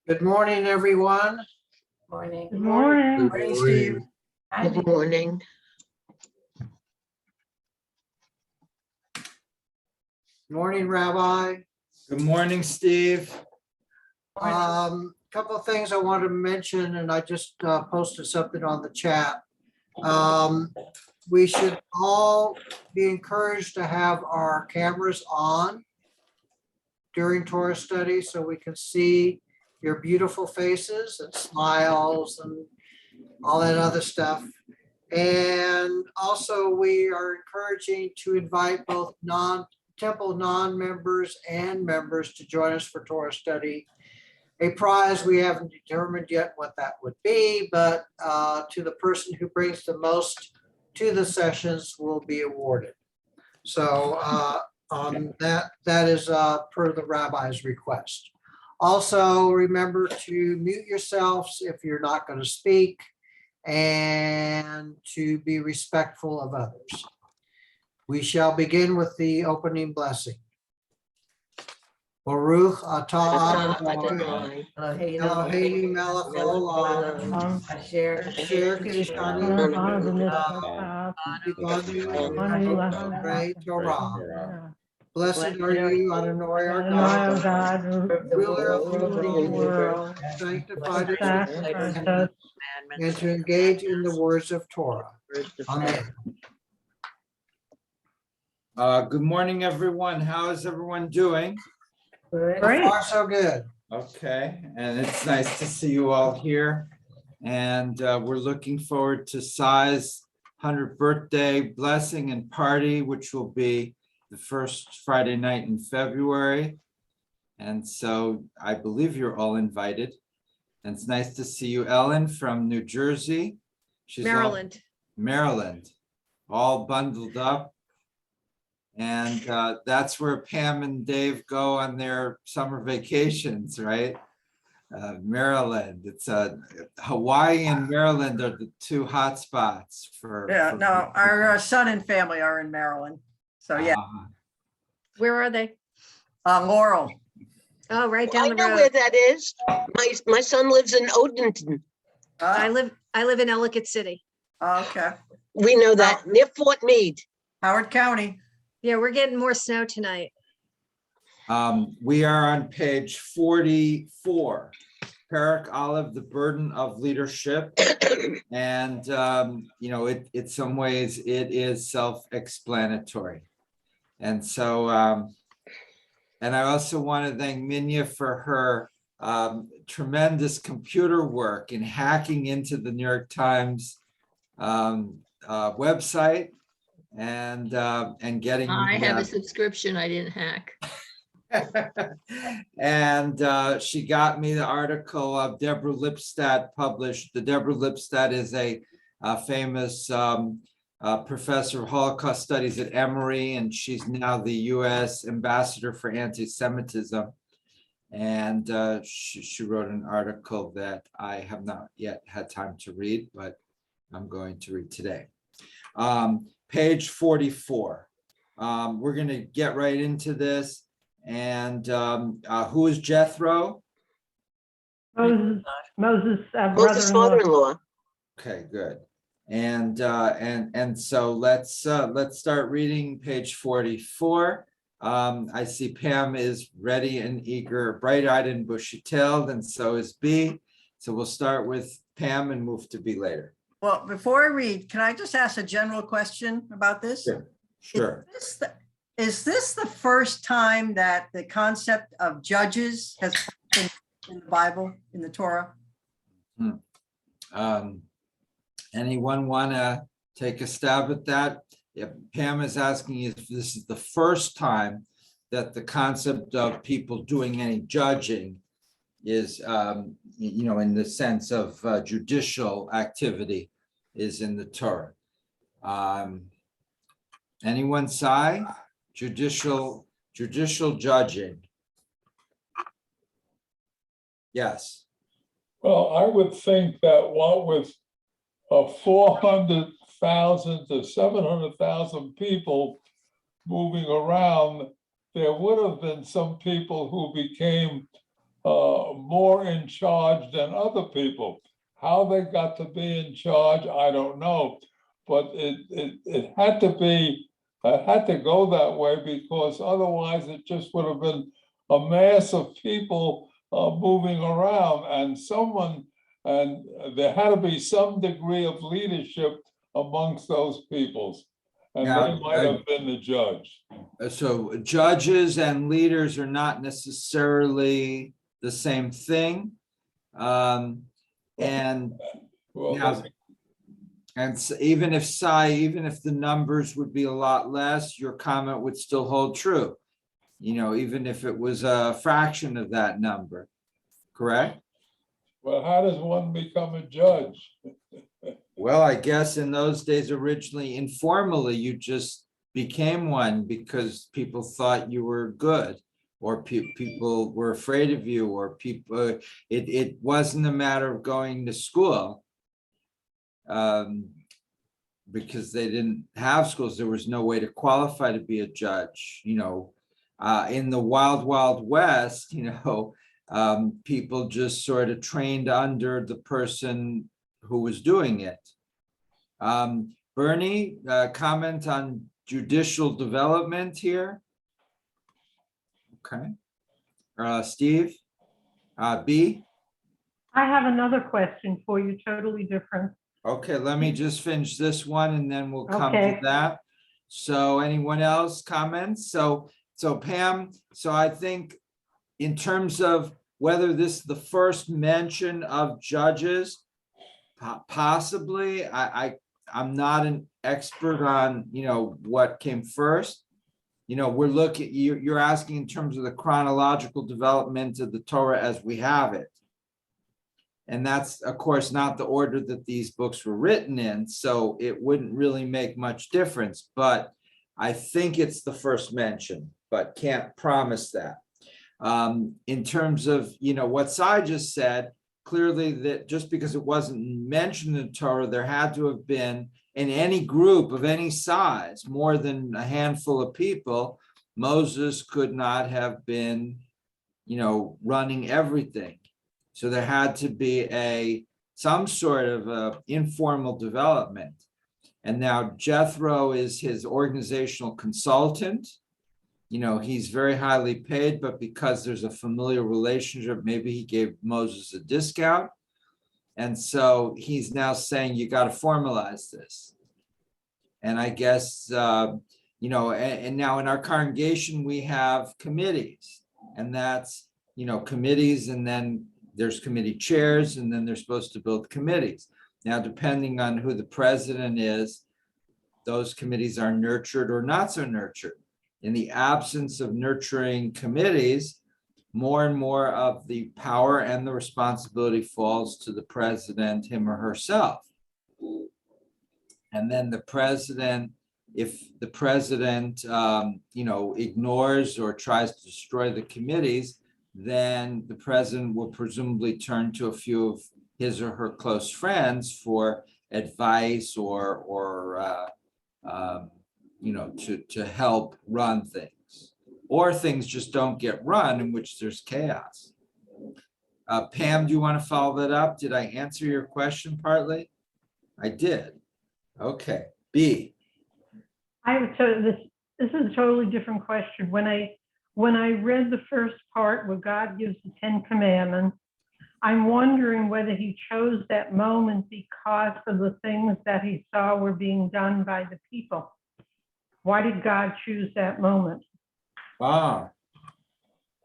Good morning, everyone. Morning. Good morning. Good morning, Steve. Good morning. Morning, Rabbi. Good morning, Steve. Couple of things I wanted to mention, and I just posted something on the chat. We should all be encouraged to have our cameras on during Torah study so we can see your beautiful faces and smiles and all that other stuff. And also, we are encouraging to invite both temple non-members and members to join us for Torah study. A prize, we haven't determined yet what that would be, but to the person who brings the most to the sessions will be awarded. So that is per the rabbi's request. Also, remember to mute yourselves if you're not going to speak and to be respectful of others. We shall begin with the opening blessing. Baruch atah Adonai Eloheinu melech haolam Asher kiddushanu b'nei Torah. Blessed are you, Adonai our God, ruler of the world, sanctified us, and to engage in the words of Torah. Amen. Good morning, everyone. How is everyone doing? So far, so good. Okay, and it's nice to see you all here. And we're looking forward to Sai's 100th birthday blessing and party, which will be the first Friday night in February. And so I believe you're all invited. And it's nice to see you, Ellen, from New Jersey. She's Maryland, all bundled up. And that's where Pam and Dave go on their summer vacations, right? Maryland. It's Hawaii and Maryland are the two hot spots for. Yeah, no, our son and family are in Maryland. So yeah, Where are they? Laurel. Oh, right down I the know road. where that is. My son lives in Odenton. I live in Ellicott City. Okay. We know that, near Fort Meade. Howard County. Yeah, we're getting more snow tonight. We are on page 44, Perek Aleph, the burden of leadership. And, in some ways it is self-explanatory. And so, and I also want to thank Minya for her tremendous computer work in hacking into the New York Times website and getting. I have a subscription. I didn't hack. And she got me the article of Deborah Lipstadt published. The Deborah Lipstadt is a famous professor of Holocaust studies at Emory, and she's now the U.S. ambassador for anti-Semitism. And she wrote an article that I have not yet had time to read, but I'm going to read today. Page 44. We're going to get right into this. And who is Jethro? Moses' Moses' brother-in-law. father-in-law. Okay, good. And so let's start reading page 44. I see Pam is ready and eager, bright-eyed and bushy-tailed, and so is B. So we'll start with Pam and move to B later. Well, before I read, can I just ask a general question about this? Sure. Is this the first time that the concept of judges has been in the Bible, in the Torah? Anyone want to take a stab at that? Yeah, Pam is asking if this is the first time that the concept of people doing any judging is, in the sense of judicial activity is in the Torah. Anyone say? Judicial judging. Yes. Well, I would think that what with 400,000 to 700,000 people moving around, there would have been some people who became more in charge than other people. How they got to be in charge, I don't know. But it had to be, it had to go that way, because otherwise it just would have been a mass of people moving around, and there had to be some degree of leadership amongst those peoples. And Yeah, they might have been the judge. So judges and leaders are not necessarily the same thing. And Well, now, and so even if the numbers would be a lot less, your comment would still hold true. Even if it was a fraction of that number, correct? well, how does one become a judge? Well, I guess in those days, originally informally, you just became one because people thought you were good, or people were afraid of you, or it wasn't a matter of going to school. Because they didn't have schools, there was no way to qualify to be a judge. In the wild, wild west, people just sort of trained under the person who was doing it. Bernie, comment on judicial development here? Okay. Steve? B? I have another question for you, totally different. Okay, let me just finish this one and then we'll come to Okay. that. So anyone else comments? So Pam, so I think in terms of whether this is the first mention of judges, possibly, I'm not an expert on, what came first. We're looking, you're asking in terms of the chronological development of the Torah as we have it. And that's, of course, not the order that these books were written in, so it wouldn't really make much difference. But I think it's the first mention, but can't promise that. In terms of, what Sai just said, clearly that just because it wasn't mentioned in the Torah, there had to have been, in any group of any size, more than a handful of people, Moses could not have been, running everything. So there had to be some sort of informal development. And now Jethro is his organizational consultant. He's very highly paid, but because there's a familiar relationship, maybe he gave Moses a discount. And so he's now saying, you got to formalize this. And I guess, and now in our congregation, we have committees, and that's, committees, and then there's committee chairs, and then they're supposed to build committees. Now, depending on who the president is, those committees are nurtured or not so nurtured. In the absence of nurturing committees, more and more of the power and the responsibility falls to the president, him or herself. And then the president, if the president, ignores or tries to destroy the committees, then the president will presumably turn to a few of his or her close friends for advice or to help run things. Or things just don't get run, in which there's chaos. Pam, do you want to follow that up? Did I answer your question partly? I did. Okay. B. This is a totally different question. When I read the first part where God gives the 10 Commandments, I'm wondering whether he chose that moment because of the things that he saw were being done by the people. Why did God choose that moment?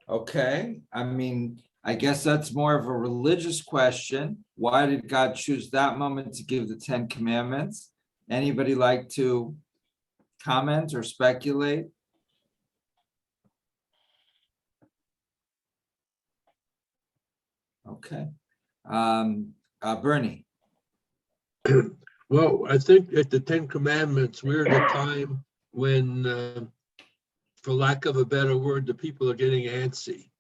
Okay. I guess that's more of a religious question. Why did God choose that moment to give the 10 Commandments? Anybody like to comment or speculate? Okay. Bernie. Well, I think at the 10 Commandments, we're at a time when, for lack of a better word, the people are getting antsy.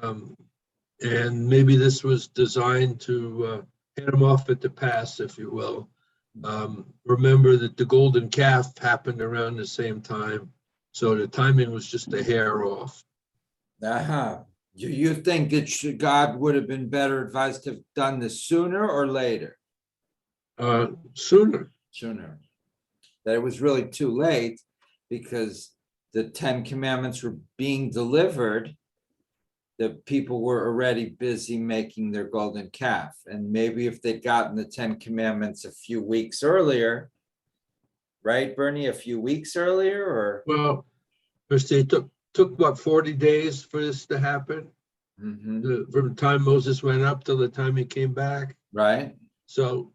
And maybe this was designed to head them off at the pass, if you will. Remember that the golden calf happened around the same time. So the timing was just a hair off. Do you think God would have been better advised to have done this sooner or later? Sooner. Sooner. That it was really too late because the 10 Commandments were being delivered. The people were already busy making their golden calf. And maybe if they'd gotten the 10 Commandments a few weeks earlier, right, Bernie, a few weeks earlier, or? Well, first it took what, 40 days for this to happen? Mhm, From the time Moses went up till the time he came back. right, So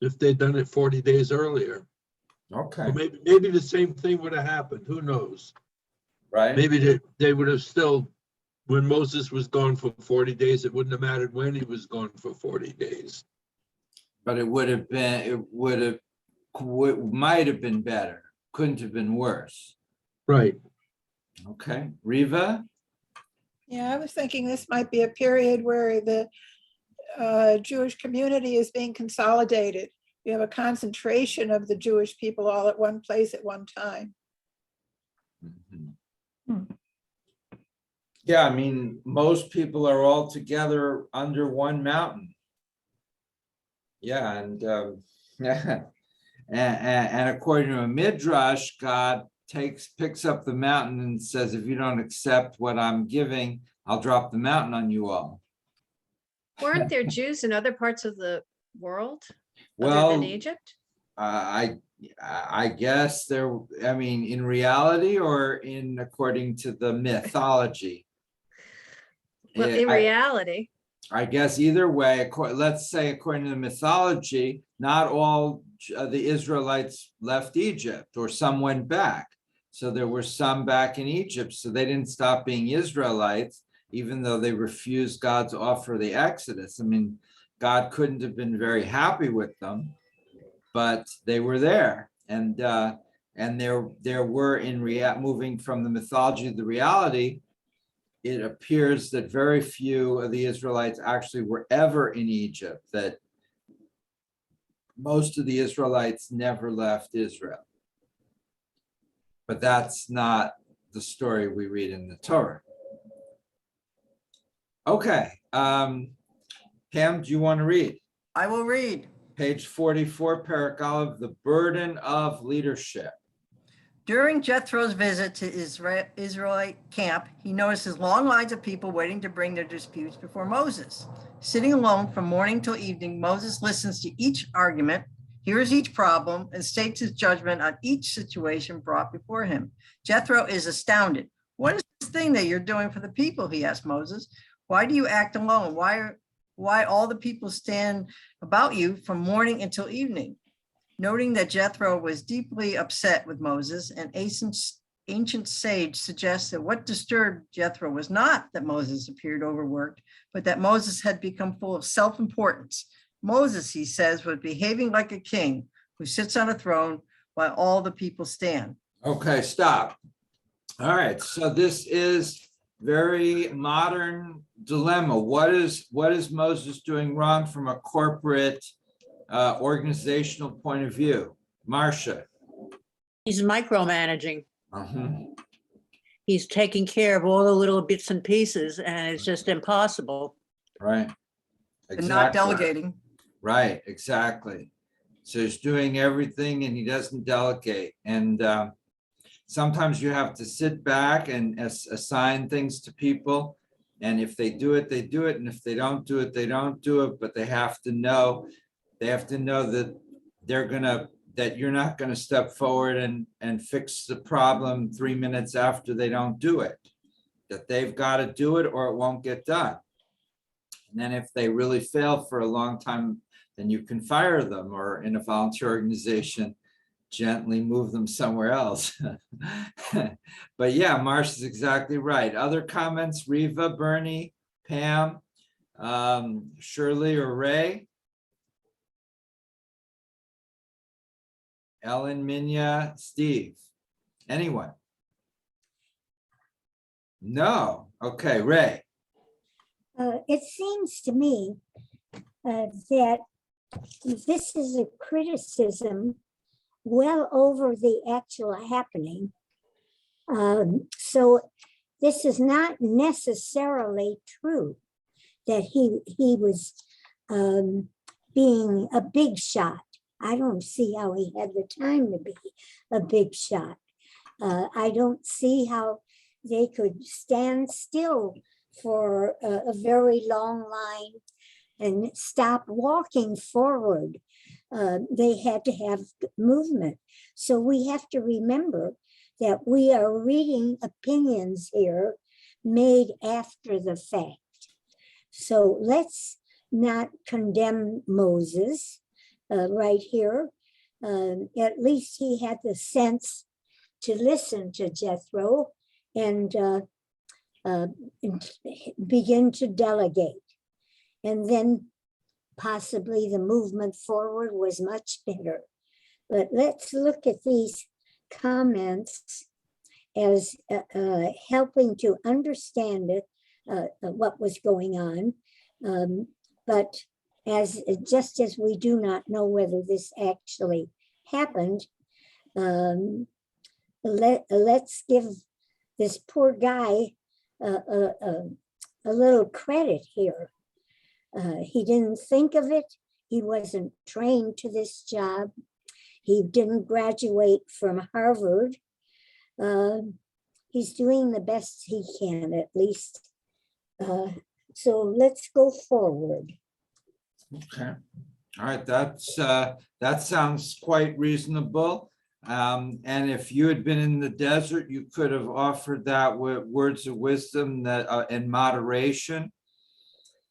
if they'd done it 40 days earlier, okay, or maybe the same thing would have happened. Who knows? right. Maybe they would have still, when Moses was gone for 40 days, it wouldn't have mattered when he was gone for 40 days. But it would have been, might have been better, couldn't have been worse. Right. Okay, Riva? Yeah, I was thinking this might be a period where the Jewish community is being consolidated. You have a concentration of the Jewish people all at one place at one time. Mhm. Hmm. Yeah, I mean, most people are all together under one mountain. Yeah, and yeah, and according to a midrash, God picks up the mountain and says, if you don't accept what I'm giving, I'll drop the mountain on you all. Weren't there Jews in other parts of the world other Well, than Egypt? I guess there, I mean, in reality or in according to the mythology? Well, in reality, I guess either way, let's say according to the mythology, not all the Israelites left Egypt, or some went back. So there were some back in Egypt, so they didn't stop being Israelites, even though they refused God's offer of the Exodus. I mean, God couldn't have been very happy with them, but they were there. And there were moving from the mythology to the reality, it appears that very few of the Israelites actually were ever in Egypt, that most of the Israelites never left Israel. But that's not the story we read in the Torah. Okay, Pam, do you want to read? I will read. Page 44, Perek Aleph, the burden of leadership. During Jethro's visit to Israelite camp, he notices long lines of people waiting to bring their disputes before Moses. Sitting alone from morning till evening, Moses listens to each argument, hears each problem, and states his judgment on each situation brought before him. Jethro is astounded. What is this thing that you're doing for the people? He asked Moses. Why do you act alone? Why all the people stand about you from morning until evening? Noting that Jethro was deeply upset with Moses, an ancient sage suggests that what disturbed Jethro was not that Moses appeared overworked, but that Moses had become full of self-importance. Moses, he says, was behaving like a king who sits on a throne while all the people stand. Okay, stop. All right, so this is very modern dilemma. What is Moses doing wrong from a corporate organizational point of view? Marcia. He's micromanaging. Uh-huh. He's taking care of all the little bits and pieces, and it's just impossible. Right. And not delegating. Right, exactly. So he's doing everything and he doesn't delegate. And sometimes you have to sit back and assign things to people. And if they do it, they do it. And if they don't do it, they don't do it. But they have to know that that you're not gonna step forward and fix the problem 3 minutes after they don't do it. That they've got to do it or it won't get done. And then if they really fail for a long time, then you can fire them, or in a volunteer organization, gently move them somewhere else. But yeah, Marsh is exactly right. Other comments, Riva, Bernie, Pam, Shirley or Ray? Ellen, Minya, Steve, anyone? No, okay, Ray. It seems to me that this is a criticism well over the actual happening. So this is not necessarily true that he was being a big shot. I don't see how he had the time to be a big shot. I don't see how they could stand still for a very long line and stop walking forward. They had to have movement. So we have to remember that we are reading opinions here made after the fact. So let's not condemn Moses right here. At least he had the sense to listen to Jethro and begin to delegate. And then possibly the movement forward was much better. But let's look at these comments as helping to understand it, what was going on. But just as we do not know whether this actually happened, let's give this poor guy a little credit here. He didn't think of it. He wasn't trained to this job. He didn't graduate from Harvard. He's doing the best he can, at least. So let's go forward. Okay. All right. That sounds quite reasonable. And if you had been in the desert, you could have offered that with words of wisdom that in moderation.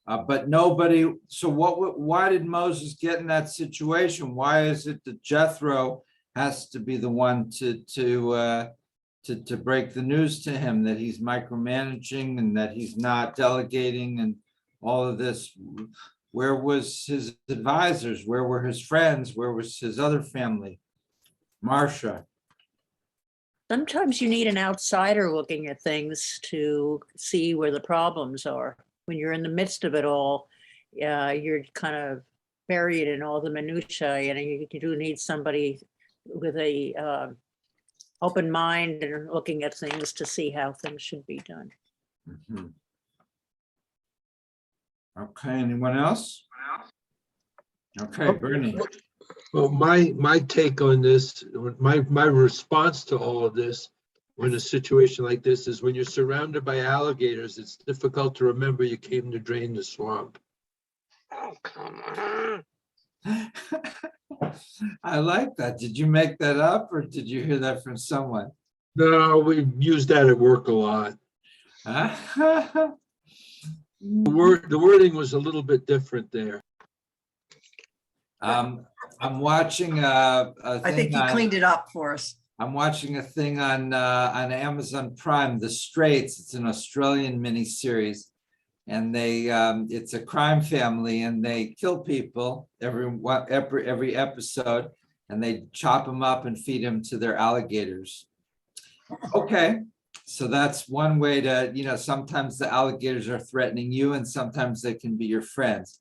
But nobody. So why did Moses get in that situation? Why is it that Jethro has to be the one to break the news to him that he's micromanaging and that he's not delegating and all of this? Where was his advisors? Where were his friends? Where was his other family? Marcia. Sometimes you need an outsider looking at things to see where the problems are. When you're in the midst of it all, you're kind of buried in all the minutiae, and you do need somebody with a open mind and looking at things to see how things should be done. Mm-hmm. Okay, anyone else? Okay, Bernie. Well, my take on this, my response to all of this, when a situation like this is when you're surrounded by alligators, it's difficult to remember you came to drain the swamp. Oh, come on. I like that. Did you make that up or did you hear that from someone? No, we use that at work a lot. Huh? The wording was a little bit different there. I'm watching a I think thing he on, cleaned it up for us. I'm watching a thing on Amazon Prime, The Straits. It's an Australian miniseries, and it's a crime family, and they kill people every episode, and they chop them up and feed them to their alligators. Okay, so that's one way to, sometimes the alligators are threatening you, and sometimes they can be your friends.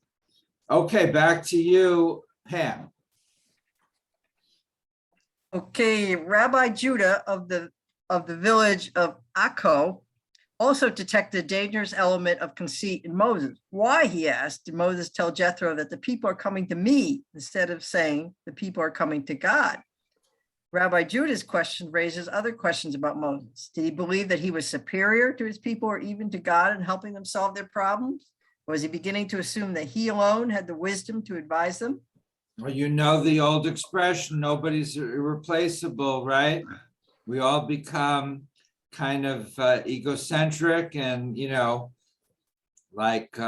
Okay, back to you, Pam. Okay, Rabbi Judah of the village of Akko also detected a dangerous element of conceit in Moses. Why, he asked, did Moses tell Jethro that the people are coming to me instead of saying the people are coming to God? Rabbi Judah's question raises other questions about Moses. Did he believe that he was superior to his people or even to God in helping them solve their problems? Or was he beginning to assume that he alone had the wisdom to advise them? Well, you know the old expression, nobody's irreplaceable, right? We all become kind of egocentric and, like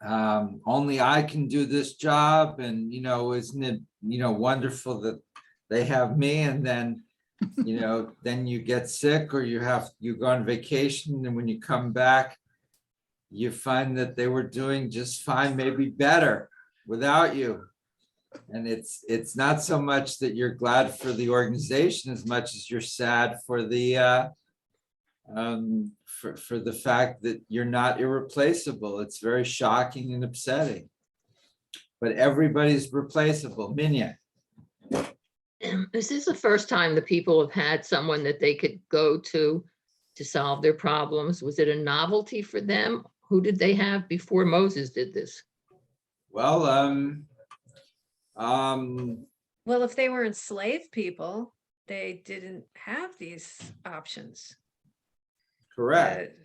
only I can do this job. And, isn't it, wonderful that they have me, and then, then you get sick or you go on vacation, and when you come back, you find that they were doing just fine, maybe better without you. And it's not so much that you're glad for the organization as much as you're sad for the for the fact that you're not irreplaceable. It's very shocking and upsetting. But everybody's replaceable. Minya. This is the first time the people have had someone that they could go to to solve their problems? Was it a novelty for them? Who did they have before Moses did this? Well, Well, if they were enslaved people, they didn't have these options correct.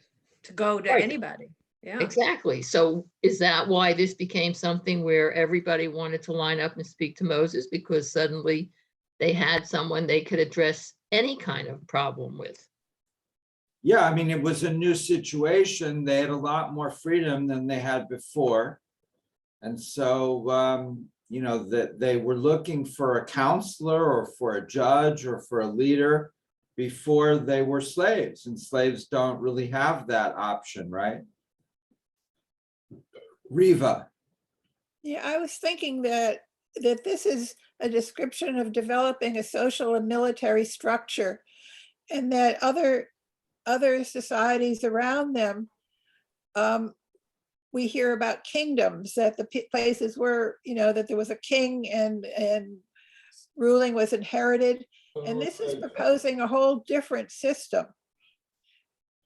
to go to Right. anybody. Yeah. Exactly. So is that why this became something where everybody wanted to line up and speak to Moses? Because suddenly they had someone they could address any kind of problem with. Yeah, I mean, it was a new situation. They had a lot more freedom than they had before. And so, you know, that they were looking for a counselor or for a judge or for a leader before they were slaves. And slaves don't really have that option, right? Riva. Yeah, I was thinking that this is a description of developing a social and military structure, and that other societies around them, we hear about kingdoms, that the places were, you know, that there was a king and ruling was inherited. And this is proposing a whole different system,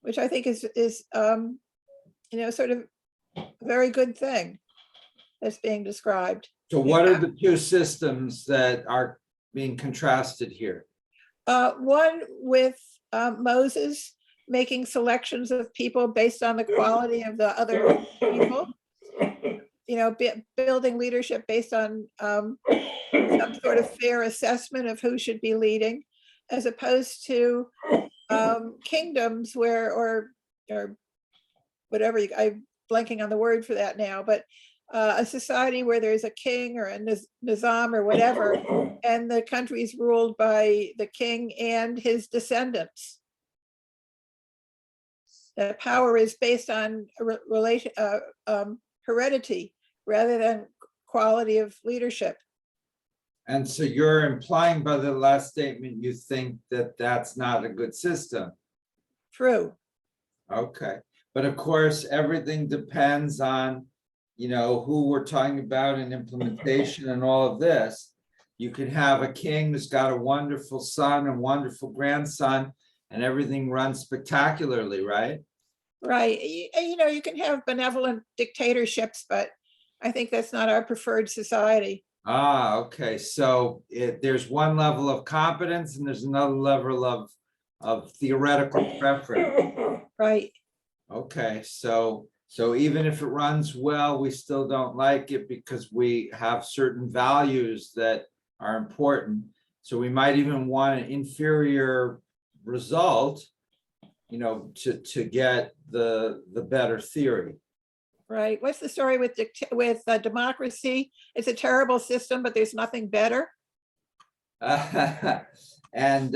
which I think is you know, sort of a very good thing that's being described. So what are the two systems that are being contrasted here? One with Moses making selections of people based on the quality of the other people, you know, building leadership based on some sort of fair assessment of who should be leading, as opposed to kingdoms where, or whatever, I'm blanking on the word for that now, but a society where there's a king or a nizam or whatever, and the country's ruled by the king and his descendants. The power is based on heredity rather than quality of leadership. And so you're implying by the last statement, you think that that's not a good system. True. Okay, but of course, everything depends on, you know, who we're talking about in implementation and all of this. You could have a king who's got a wonderful son and wonderful grandson, and everything runs spectacularly, right? Right. You know, you can have benevolent dictatorships, but I think that's not our preferred society. Ah, okay, so there's one level of competence and there's another level of theoretical preference. Right. Okay, so even if it runs well, we still don't like it because we have certain values that are important. So we might even want an inferior result, you know, to get the better theory. Right. What's the story with democracy? It's a terrible system, but there's nothing better. And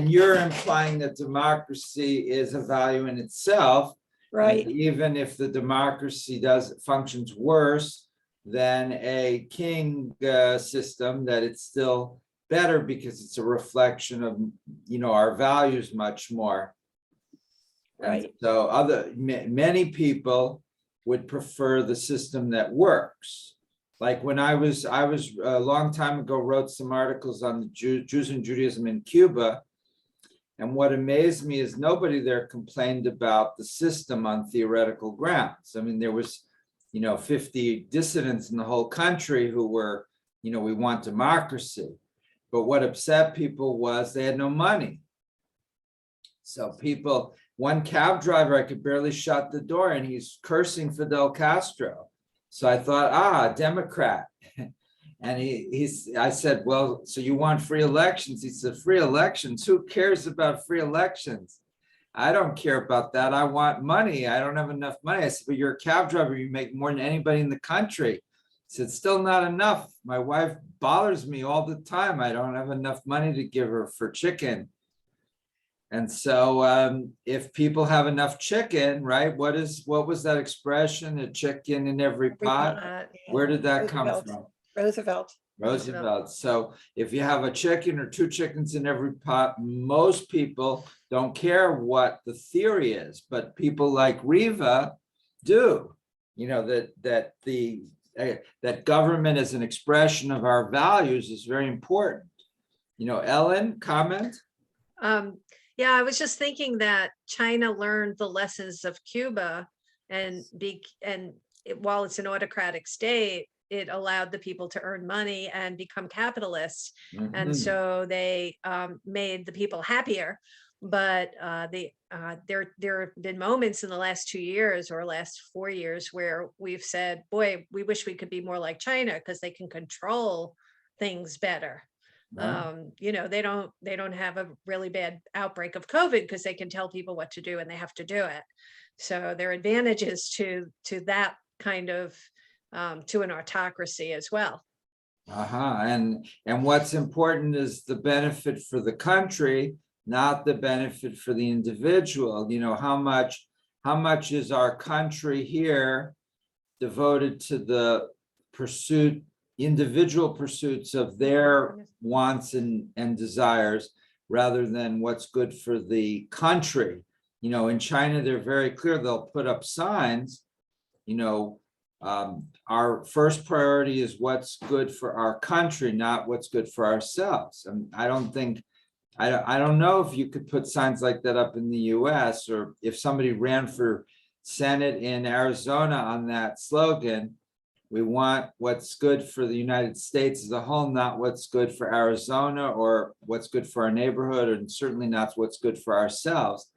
you're implying that democracy is a value in itself. Right. And even if the democracy functions worse than a king system, that it's still better because it's a reflection of, you know, our values much more. Right. And so many people would prefer the system that works. Like when I was a long time ago, wrote some articles on the Jews and Judaism in Cuba. And what amazed me is nobody there complained about the system on theoretical grounds. I mean, there was, you know, 50 dissidents in the whole country who were, you know, we want democracy. But what upset people was they had no money. So one cab driver, I could barely shut the door and he's cursing Fidel Castro. So I thought, Democrat. And I said, well, so you want free elections? He said, free elections? Who cares about free elections? I don't care about that. I want money. I don't have enough money. I said, but you're a cab driver. You make more than anybody in the country. He said, still not enough. My wife bothers me all the time. I don't have enough money to give her for chicken. And so if people have enough chicken, right? What was that expression? A chicken in every pot? Where did that come from? Roosevelt. So if you have a chicken or two chickens in every pot, most people don't care what the theory is, but people like Riva do. You know, that government as an expression of our values is very important. You know, Ellen, comment? Yeah, I was just thinking that China learned the lessons of Cuba while it's an autocratic state, it allowed the people to earn money and become capitalists. And Mhm. so they made the people happier. But there have been moments in the last 2 years or last 4 years where we've said, boy, we wish we could be more like China because they can control things better. Right. They don't have a really bad outbreak of COVID because they can tell people what to do and they have to do it. So there are advantages to that kind of to an autocracy as well. And what's important is the benefit for the country, not the benefit for the individual. How much is our country here devoted to the individual pursuits of their wants and desires, rather than what's good for the country. In China, they're very clear. They'll put up signs, our first priority is what's good for our country, not what's good for ourselves. I don't know if you could put signs like that up in the US, or if somebody ran for Senate in Arizona on that slogan, we want what's good for the United States as a whole, not what's good for Arizona or what's good for our neighborhood, and certainly not what's good for ourselves.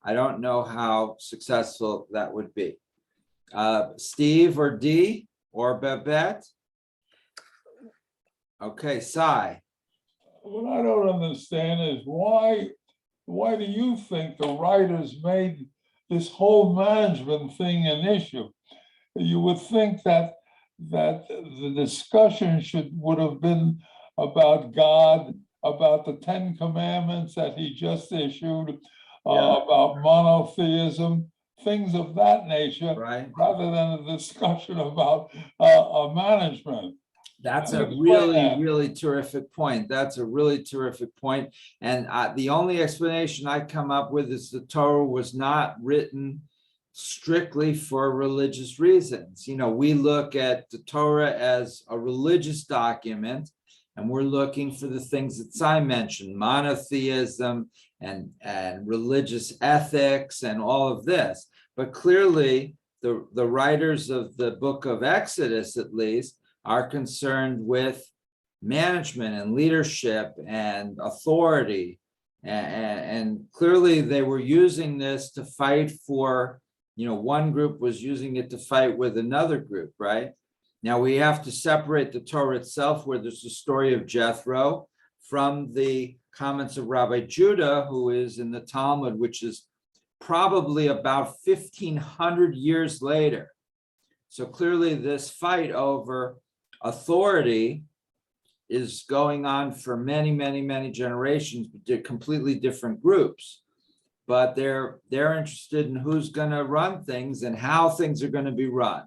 I don't know how successful that would be. Steve or Dee or Babette? Okay, Cy. What I don't understand is why do you think the writers made this whole management thing an issue? You would think that the discussion would have been about God, about the 10 Commandments that he just issued, about monotheism, things of that nature, Right. rather than a discussion about management. That's a really terrific point. That's a really terrific point. And the only explanation I come up with is the Torah was not written strictly for religious reasons. We look at the Torah as a religious document, and we're looking for the things that Cy mentioned, monotheism and religious ethics and all of this. But clearly, the writers of the book of Exodus, at least, are concerned with management and leadership and authority. And clearly they were using this to fight for, one group was using it to fight with another group, right? Now we have to separate the Torah itself, where there's the story of Jethro, from the comments of Rabbi Judah, who is in the Talmud, which is probably about 1,500 years later. So clearly this fight over authority is going on for many, many, many generations, but they're completely different groups. But they're interested in who's going to run things and how things are going to be run.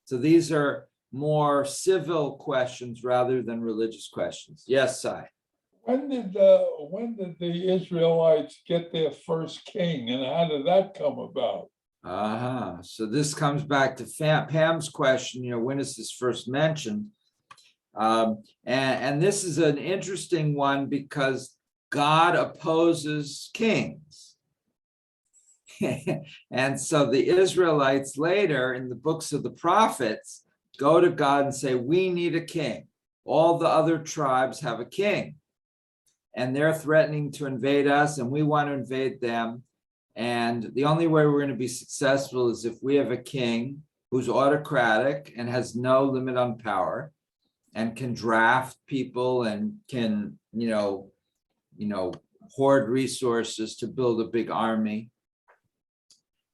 So these are more civil questions rather than religious questions. Yes, Sai. When did the Israelites get their first king, and how did that come about? So this comes back to Pam's question, when is this first mentioned? And this is an interesting one because God opposes kings. And so the Israelites later in the books of the prophets go to God and say, we need a king. All the other tribes have a king. And they're threatening to invade us, and we want to invade them. And the only way we're going to be successful is if we have a king who's autocratic and has no limit on power and can draft people and can, hoard resources to build a big army.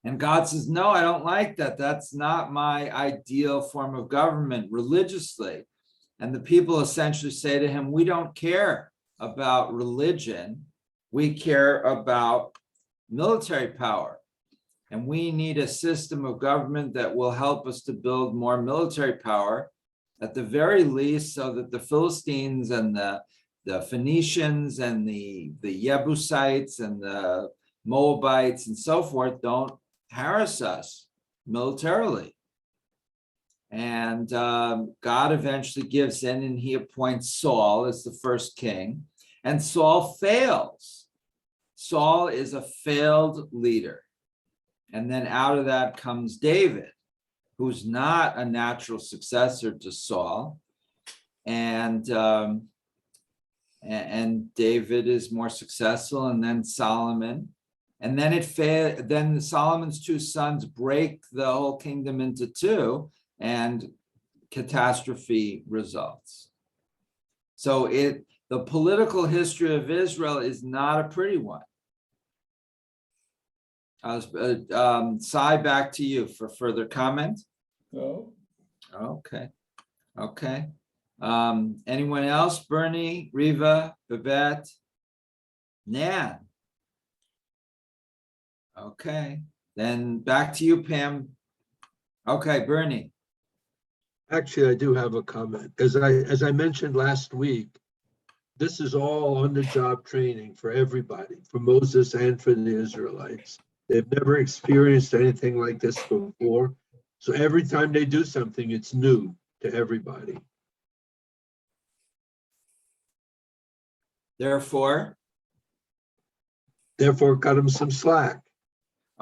And God says, no, I don't like that. That's not my ideal form of government religiously. And the people essentially say to him, we don't care about religion. We care about military power. And we need a system of government that will help us to build more military power, at the very least, so that the Philistines and the Phoenicians and the Jebusites and the Moabites and so forth don't harass us militarily. And God eventually gives in, and he appoints Saul as the first king, and Saul fails. Saul is a failed leader. And then out of that comes David, who's not a natural successor to Saul. And David is more successful, and then Solomon. And then then Solomon's two sons break the whole kingdom into two, and catastrophe results. So the political history of Israel is not a pretty one. Sai, back to you for further comment. No, Okay. Anyone else? Bernie, Riva, Babette, Nan? Okay, then back to you, Pam. Okay, Bernie. Actually, I do have a comment. As I mentioned last week, this is all on-the-job training for everybody, for Moses and for the Israelites. They've never experienced anything like this before. So every time they do something, it's new to everybody. Therefore, cut them some slack.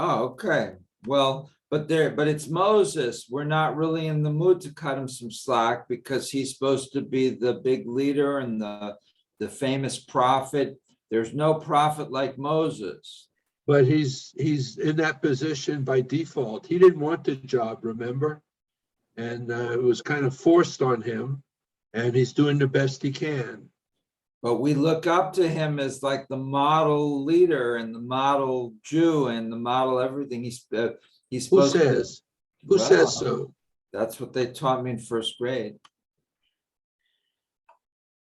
oh, okay. Well, but it's Moses. We're not really in the mood to cut him some slack because he's supposed to be the big leader and the famous prophet. There's no prophet like Moses. But he's in that position by default. He didn't want the job, remember? And it was kind of forced on him, and he's doing the best he can. But we look up to him as like the model leader and the model Jew and the model everything. He's Who supposed says? Who says so? That's what they taught me in first grade.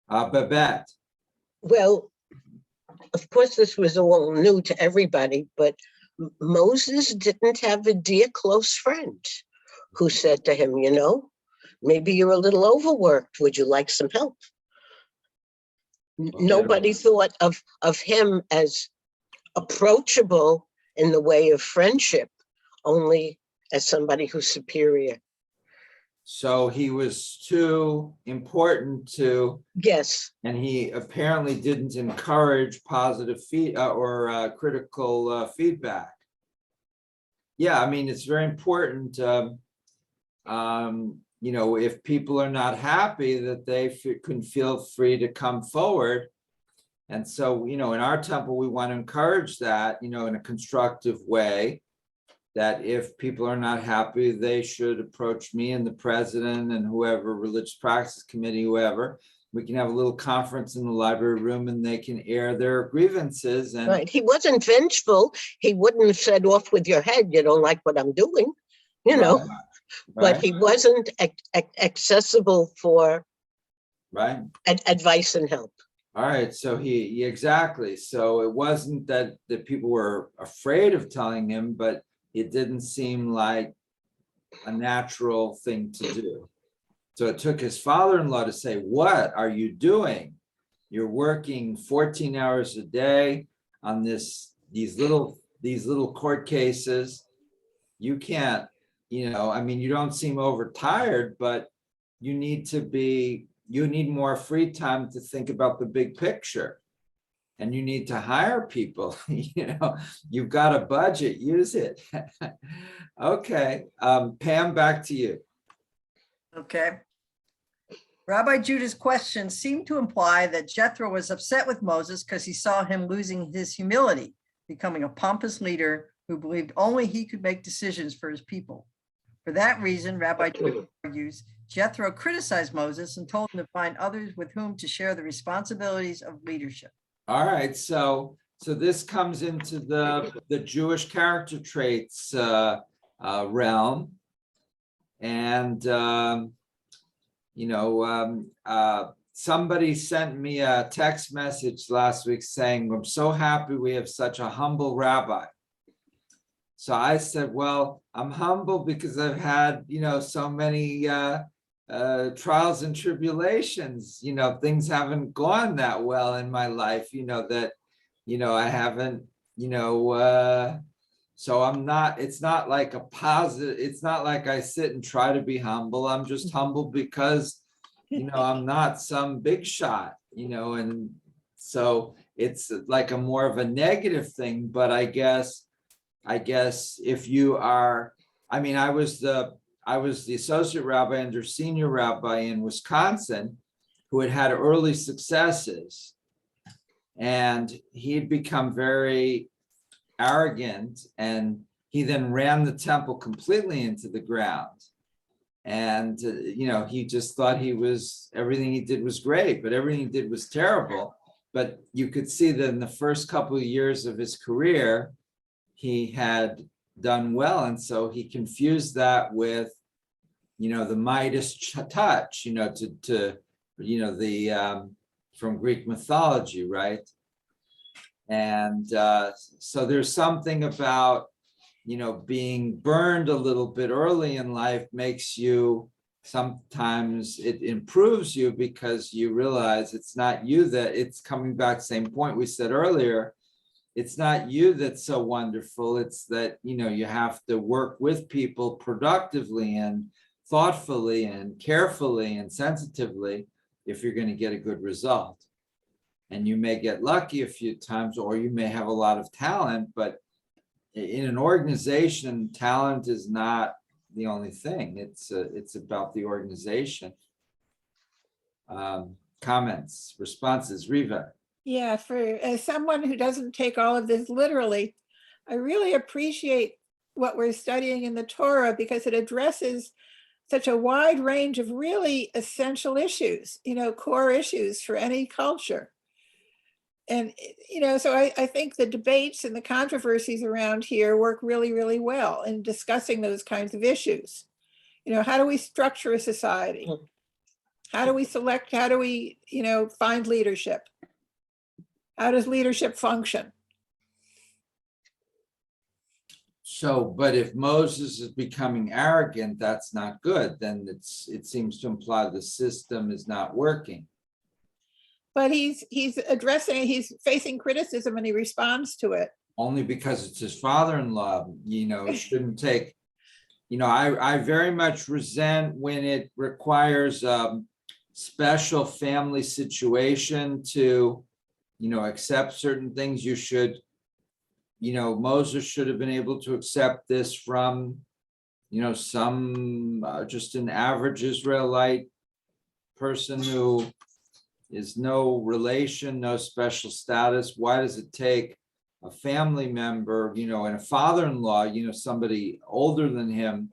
Babette. Well, of course, this was all new to everybody, but Moses didn't have a dear close friend who said to him, you know, maybe you're a little overworked. Would you like some help? Nobody thought of him as approachable in the way of friendship, only as somebody who's superior. So he was too important to. Yes. And he apparently didn't encourage positive critical feedback. Yeah, I mean, it's very important. You know, if people are not happy, that they can feel free to come forward. And so, you know, in our temple, we want to encourage that, you know, in a constructive way, that if people are not happy, they should approach me and the president and whoever, religious practice committee, whoever. We can have a little conference in the library room and they can air their grievances. And right. He wasn't vengeful. He wouldn't have said off with your head, you don't like what I'm doing, you know. Right. But he wasn't accessible for advice and help. All right, so he exactly. So it wasn't that people were afraid of telling him, but it didn't seem like a natural thing to do. So it took his father-in-law to say, what are you doing? You're working 14 hours a day on these little court cases. You can't, you know, I mean, you don't seem overtired, but you need more free time to think about the big picture. And you need to hire people, you know, you've got a budget, use it. Okay, Pam, back to you. Okay. Rabbi Judah's question seemed to imply that Jethro was upset with Moses because he saw him losing his humility, becoming a pompous leader who believed only he could make decisions for his people. For that reason, Rabbi Judah argues, Jethro criticized Moses and told him to find others with whom to share the responsibilities of leadership. All right, so this comes into the Jewish character traits realm, and you know, somebody sent me a text message last week saying, "I'm so happy we have such a humble rabbi." So I said, "Well, I'm humble because I've had, you know, so many trials and tribulations, you know, things haven't gone that well in my life, you know, that, you know, I haven't, you know, so I'm not, it's not like a positive, it's not like I sit and try to be humble. I'm just humble because, you know, I'm not some big shot, you know, and so it's like a more of a negative thing, but I guess if you are, I mean, I was the associate rabbi under senior rabbi in Wisconsin who had early successes. And he'd become very arrogant, and he then ran the temple completely into the ground. And, he just thought everything he did was great, but everything he did was terrible. But you could see that in the first couple of years of his career, he had done well. And so he confused that with, the Midas touch, from Greek mythology, right? And so there's something about, being burned a little bit early in life makes you, sometimes it improves you because you realize it's not you, that it's coming back, same point we said earlier, it's not you that's so wonderful, it's that, you have to work with people productively and thoughtfully and carefully and sensitively if you're going to get a good result. And you may get lucky a few times, or you may have a lot of talent, but in an organization, talent is not the only thing. It's about the organization. Comments, responses, Riva. Yeah, as someone who doesn't take all of this literally, I really appreciate what we're studying in the Torah because it addresses such a wide range of really essential issues, core issues for any culture. And, so I think the debates and the controversies around here work really, really well in discussing those kinds of issues. How do we structure a society? How do we select, how do we, find leadership? How does leadership function? So, but if Moses is becoming arrogant, that's not good. Then it seems to imply the system is not working. But he's facing criticism and he responds to it. Only because it's his father-in-law, it shouldn't take, I very much resent when it requires special family situation to, accept certain things. You should, Moses should have been able to accept this from, some, just an average Israelite person who is no relation, no special status. Why does it take a family member, and a father-in-law, somebody older than him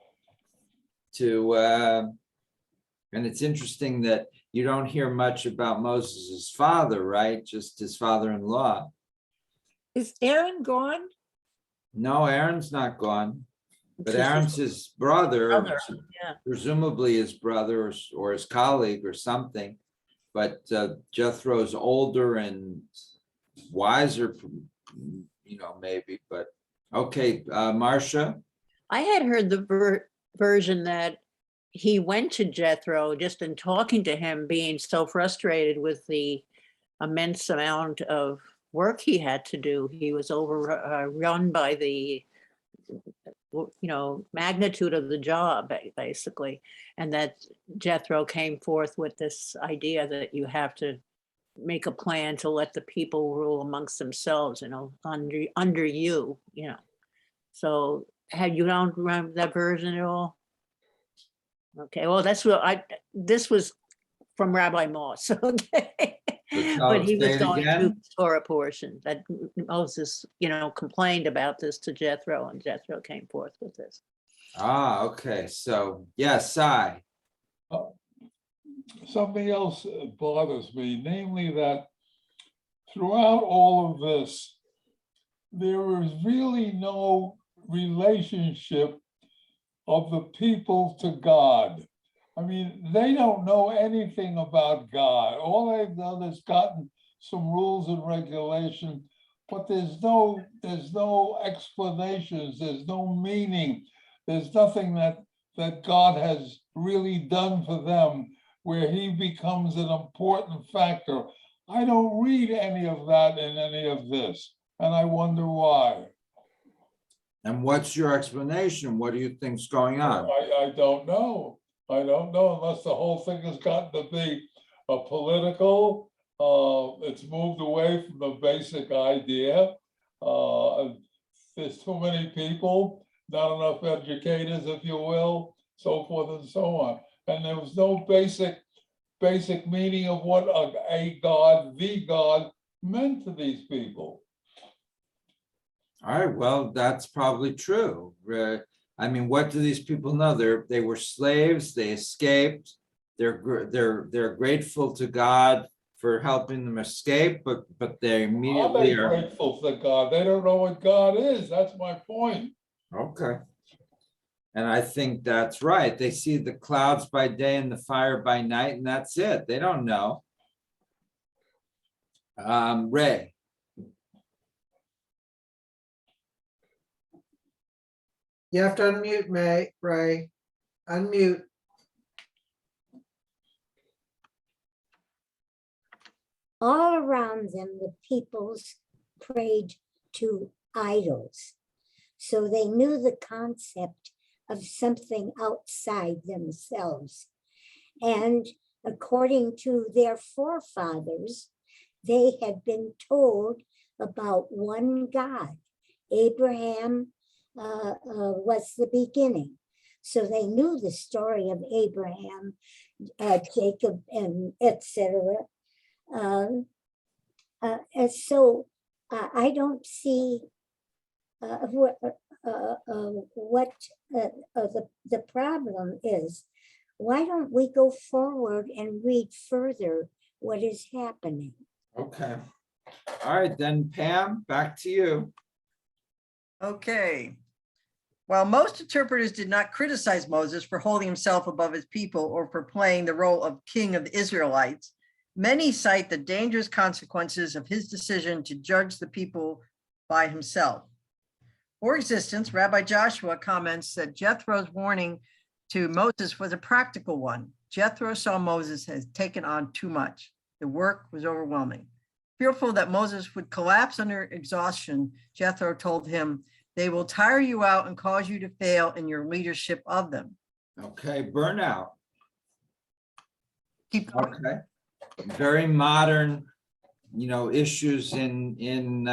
to, and it's interesting that you don't hear much about Moses' father, right? Just his father-in-law. Is Aaron gone? No, Aaron's not gone, but Aaron's his brother, yeah. presumably his brother or his colleague or something. But Jethro's older and wiser, maybe, but okay, Marcia. I had heard the version that he went to Jethro just in talking to him, being so frustrated with the immense amount of work he had to do. He was overrun by the magnitude of the job, basically, and that Jethro came forth with this idea that you have to make a plan to let the people rule amongst themselves, under you, So you don't remember that version at all? Okay, well, this was from Rabbi Moss, okay? But he was going through the Torah portion that Moses, complained about this to Jethro, and Jethro came forth with this. Okay, so yes, Sai. Something else bothers me, namely that throughout all of this, there is really no relationship of the people to God. I mean, they don't know anything about God. All they've done is gotten some rules and regulation, but there's no explanations, there's no meaning, there's nothing that God has really done for them where he becomes an important factor. I don't read any of that in any of this, and I wonder why. And what's your explanation? What do you think's going on? I don't know. I don't know, unless the whole thing has gotten to be a political It's moved away from the basic idea. There's too many people, not enough educators, if you will, so forth and so on. And there was no basic meaning of what a God, the God, meant to these people. All right, well, that's probably true. I mean, what do these people know? They were slaves, they escaped. They're grateful to God for helping them escape, but they Are immediately they are. grateful to God? They don't know what God is. That's my point. Okay. And I think that's right. They see the clouds by day and the fire by night, and that's it. They don't know. Ray. You have to unmute, Ray. Unmute. All around them, the peoples prayed to idols. So they knew the concept of something outside themselves. And according to their forefathers, they had been told about one God. Abraham was the beginning. So they knew the story of Abraham, Jacob, and etc. And so I don't see what the problem is. Why don't we go forward and read further what is happening? Okay. All right, then Pam, back to you. Okay. While most interpreters did not criticize Moses for holding himself above his people or for playing the role of king of the Israelites, many cite the dangerous consequences of his decision to judge the people by himself. For existence, Rabbi Joshua comments that Jethro's warning to Moses was a practical one. Jethro saw Moses has taken on too much. The work was overwhelming. Fearful that Moses would collapse under exhaustion, Jethro told him, "They will tire you out and cause you to fail in your leadership of them." Okay, burnout. Keep going. Okay. Very modern, issues in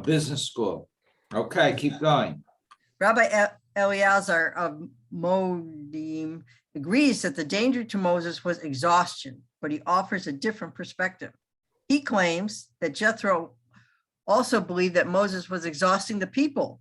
business school. Okay, keep going. Rabbi Eleazar of Modim agrees that the danger to Moses was exhaustion, but he offers a different perspective. He claims that Jethro also believed that Moses was exhausting the people.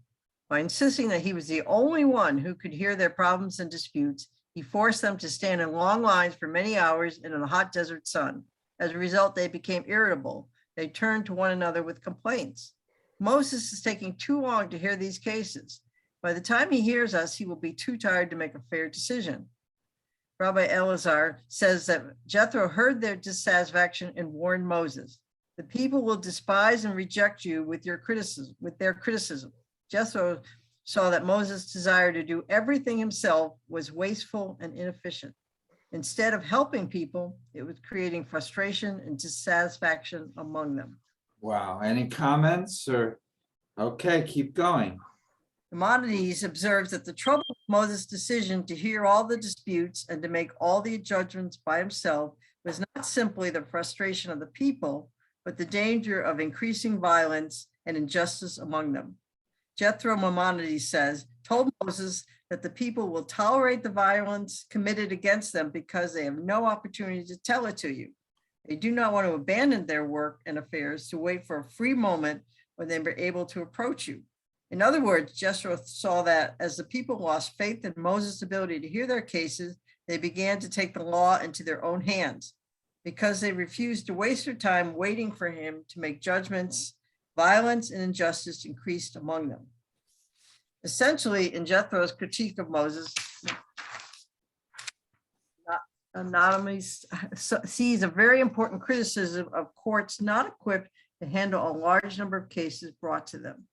By insisting that he was the only one who could hear their problems and disputes, he forced them to stand in long lines for many hours in the hot desert sun. As a result, they became irritable. They turned to one another with complaints. Moses is taking too long to hear these cases. By the time he hears us, he will be too tired to make a fair decision. Rabbi Eleazar says that Jethro heard their dissatisfaction and warned Moses. The people will despise and reject you with their criticism. Jethro saw that Moses' desire to do everything himself was wasteful and inefficient. Instead of helping people, it was creating frustration and dissatisfaction among them. Wow, any comments or, okay, keep going. Maimonides observes that the trouble with Moses' decision to hear all the disputes and to make all the judgments by himself was not simply the frustration of the people, but the danger of increasing violence and injustice among them. Jethro, Maimonides says, told Moses that the people will tolerate the violence committed against them because they have no opportunity to tell it to you. They do not want to abandon their work and affairs to wait for a free moment when they were able to approach you. In other words, Jethro saw that as the people lost faith in Moses' ability to hear their cases, they began to take the law into their own hands. Because they refused to waste their time waiting for him to make judgments, violence and injustice increased among them. Essentially, in Jethro's critique of Moses, Anonymous sees a very important criticism of courts not equipped to handle a large number of cases brought to them.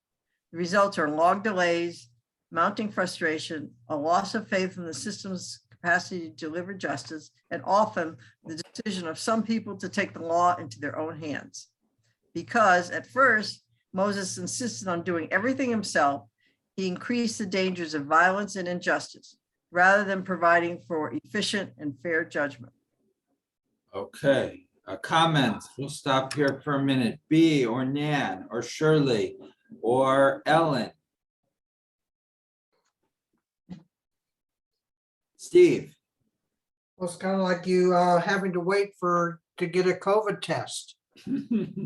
The results are long delays, mounting frustration, a loss of faith in the system's capacity to deliver justice, and often the decision of some people to take the law into their own hands. Because at first, Moses insisted on doing everything himself, he increased the dangers of violence and injustice, rather than providing for efficient and fair judgment. Okay, Comments, we'll stop here for a minute. B or Nan or Shirley or Ellen. Steve, Well, it's kind of like you having to wait to get a COVID test.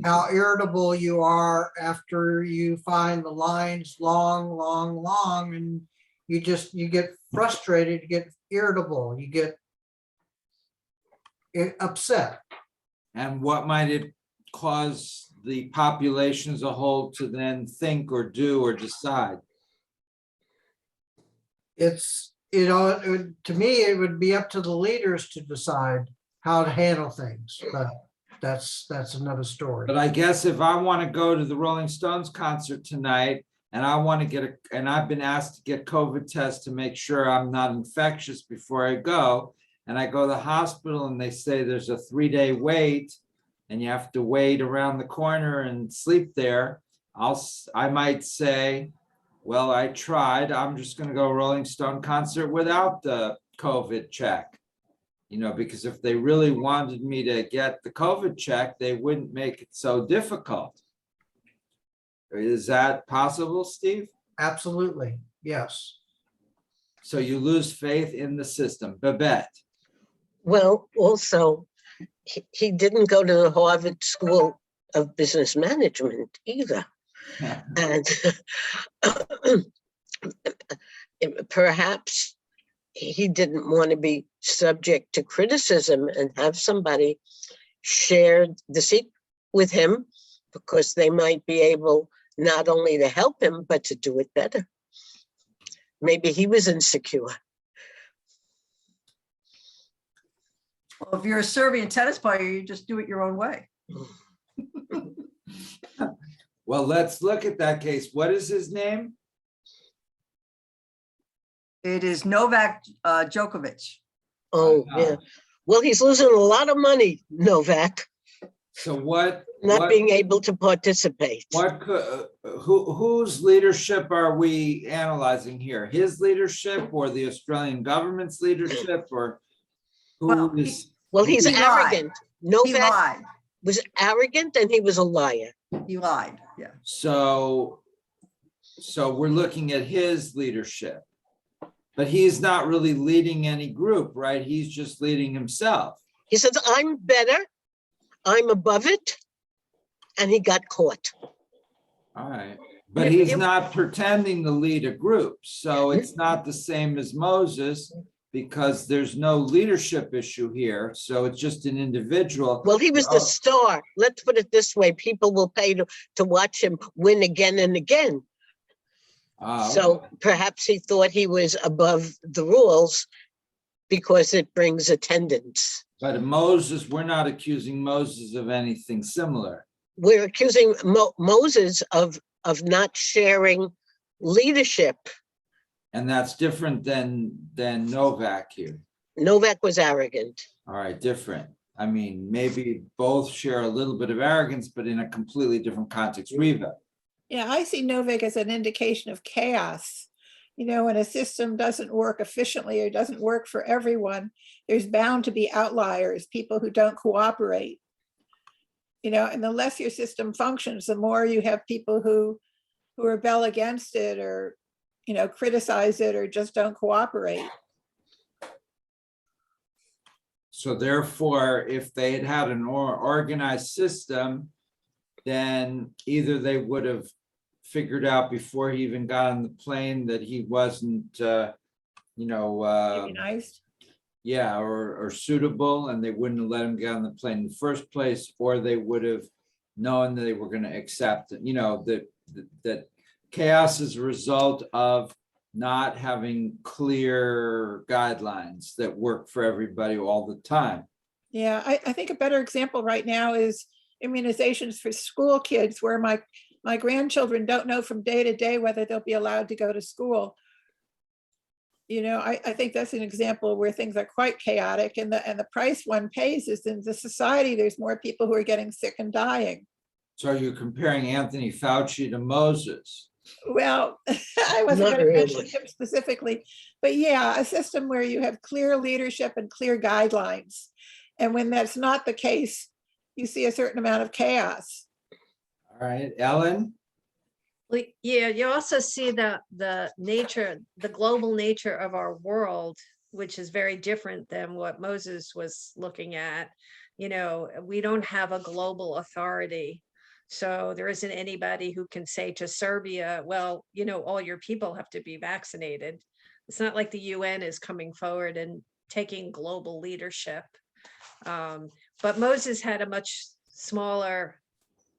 How irritable you are after you find the lines long, and you get frustrated, you get irritable, you get upset. and what might it cause the population as a whole to then think or do or decide? It's, to me, it would be up to the leaders to decide how to handle things, but that's another story. But I guess if I want to go to the Rolling Stones concert tonight and I want to and I've been asked to get COVID test to make sure I'm not infectious before I go, and I go to the hospital and they say there's a 3-day wait and you have to wait around the corner and sleep there, I might say, well, I tried, I'm just going to go Rolling Stone concert without the COVID check. You know, because if they really wanted me to get the COVID check, they wouldn't make it so difficult. Is that possible, Steve? Absolutely, yes. So you lose faith in the system. Babette. Well, also, he didn't go to the Harvard School of Business Management either. And perhaps he didn't want to be subject to criticism and have somebody share the seat with him, because they might be able not only to help him, but to do it better. Maybe he was insecure. Well, if you're a Serbian tennis player, you just do it your own way. Well, let's look at that case. What is his name? It is Novak Djokovic. Oh, yeah. Well, he's losing a lot of money, Novak, So not being able to participate. Whose leadership are we analyzing here? His leadership or the Australian government's leadership, or who is? Well, he's He lied. arrogant. He Novak lied. was arrogant and he was a liar. He lied. Yeah. So we're looking at his leadership, but he's not really leading any group, right? He's just leading himself. He says, I'm better, I'm above it, and he got caught. All right, but he's not pretending to lead a group, so it's not the same as Moses, because there's no leadership issue here, so it's just an individual. Well, he was the star. Let's put it this way, people will pay to watch him win again and again. So perhaps he thought he was above the rules because it brings attendance. But Moses, we're not accusing Moses of anything similar. We're accusing Moses of not sharing leadership. And that's different than Novak here. Novak was arrogant. All right, different. I mean, maybe both share a little bit of arrogance, but in a completely different context. Riva. Yeah, I see Novak as an indication of chaos. You know, when a system doesn't work efficiently or doesn't work for everyone, there's bound to be outliers, people who don't cooperate. You know, and the less your system functions, the more you have people who rebel against it, or, you know, criticize it, or just don't cooperate. So therefore, if they had had an organized system, then either they would have figured out before he even got on the plane that he wasn't, Unionized. yeah, or suitable, and they wouldn't have let him get on the plane in the first place, or they would have known that they were going to accept it. You know, that chaos is a result of not having clear guidelines that work for everybody all the time. Yeah, I think a better example right now is immunizations for school kids, where my grandchildren don't know from day to day whether they'll be allowed to go to school. You know, I think that's an example where things are quite chaotic, and the price one pays is in the society, there's more people who are getting sick and dying. So you're comparing Anthony Fauci to Moses. Well, I wasn't Not going to mention really. him specifically, but yeah, a system where you have clear leadership and clear guidelines. And when that's not the case, you see a certain amount of chaos. All right, Ellen? Like, yeah, you also see the nature, the global nature of our world, which is very different than what Moses was looking at. You know, we don't have a global authority. So there isn't anybody who can say to Serbia, well, you know, all your people have to be vaccinated. It's not like the UN is coming forward and taking global leadership. But Moses had a much smaller,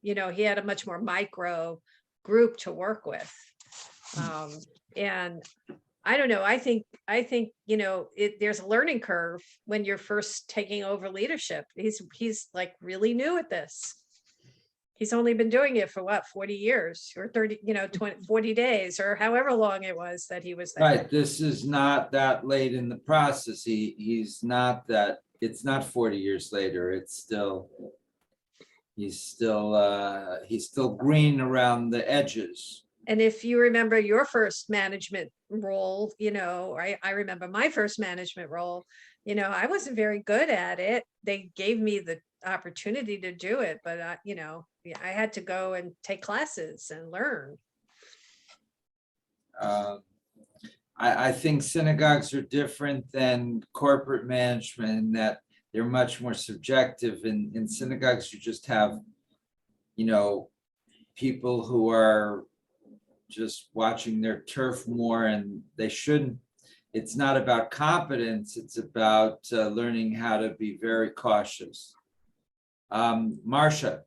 you know, he had a much more micro group to work with. And I don't know, I think, you know, there's a learning curve when you're first taking over leadership. He's like really new at this. He's only been doing it for what, 40 years or 30, you know, 20, 40 days or however long it was that he was there. Right, this is not that late in the process. He's not that, it's not 40 years later. It's still, he's still green around the edges. And if you remember your first management role, you know, I remember my first management role, you know, I wasn't very good at it. They gave me the opportunity to do it, but you know, I had to go and take classes and learn. I think synagogues are different than corporate management in that they're much more subjective. In synagogues, you just have, you know, people who are just watching their turf more, and they shouldn't. It's not about competence, it's about learning how to be very cautious. Marcia.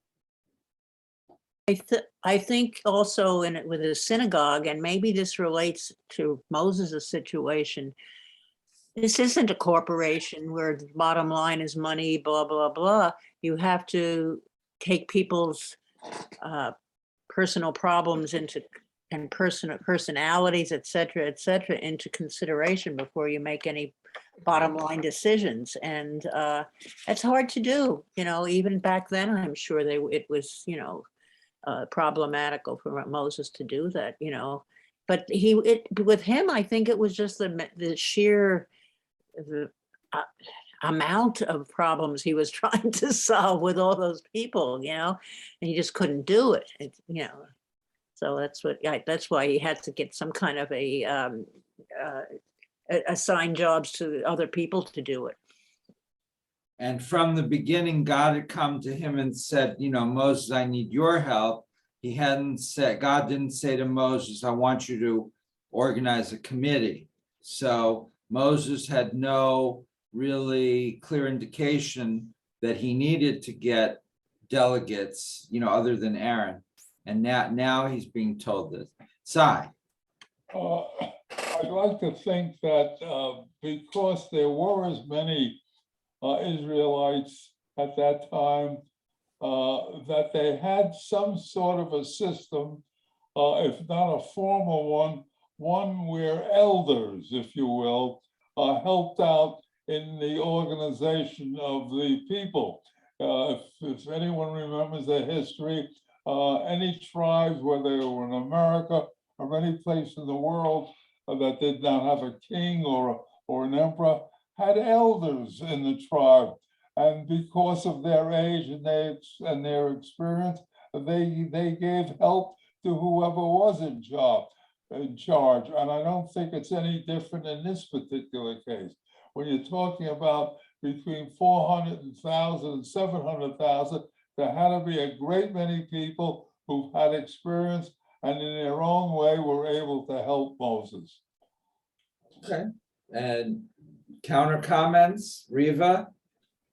I think also with a synagogue, and maybe this relates to Moses' situation, this isn't a corporation where the bottom line is money, blah, blah, blah. You have to take people's personal problems and personalities, et cetera, into consideration before you make any bottom line decisions. And that's hard to do, you know, even back then, I'm sure it was, you know, problematical for Moses to do that, you know, but with him, I think it was just the sheer amount of problems he was trying to solve with all those people, you know, and he just couldn't do it, you know. So that's why he had to get some kind of assign jobs to other people to do it. And from the beginning, God had come to him and said, you know, Moses, I need your help. God didn't say to Moses, I want you to organize a committee. So Moses had no really clear indication that he needed to get delegates, you know, other than Aaron. And now he's being told this. Sai. I'd like to think that because there were as many Israelites at that time, that they had some sort of a system, if not a formal one where elders, if you will, helped out in the organization of the people. If anyone remembers the history, any tribes, whether they were in America or any place in the world that did not have a king or an emperor, had elders in the tribe, and because of their age and their experience, they gave help to whoever was in charge. And I don't think it's any different in this particular case. When you're talking about between 400,000 and 700,000, there had to be a great many people who had experience and in their own way were able to help Moses. Okay. And counter comments, Riva,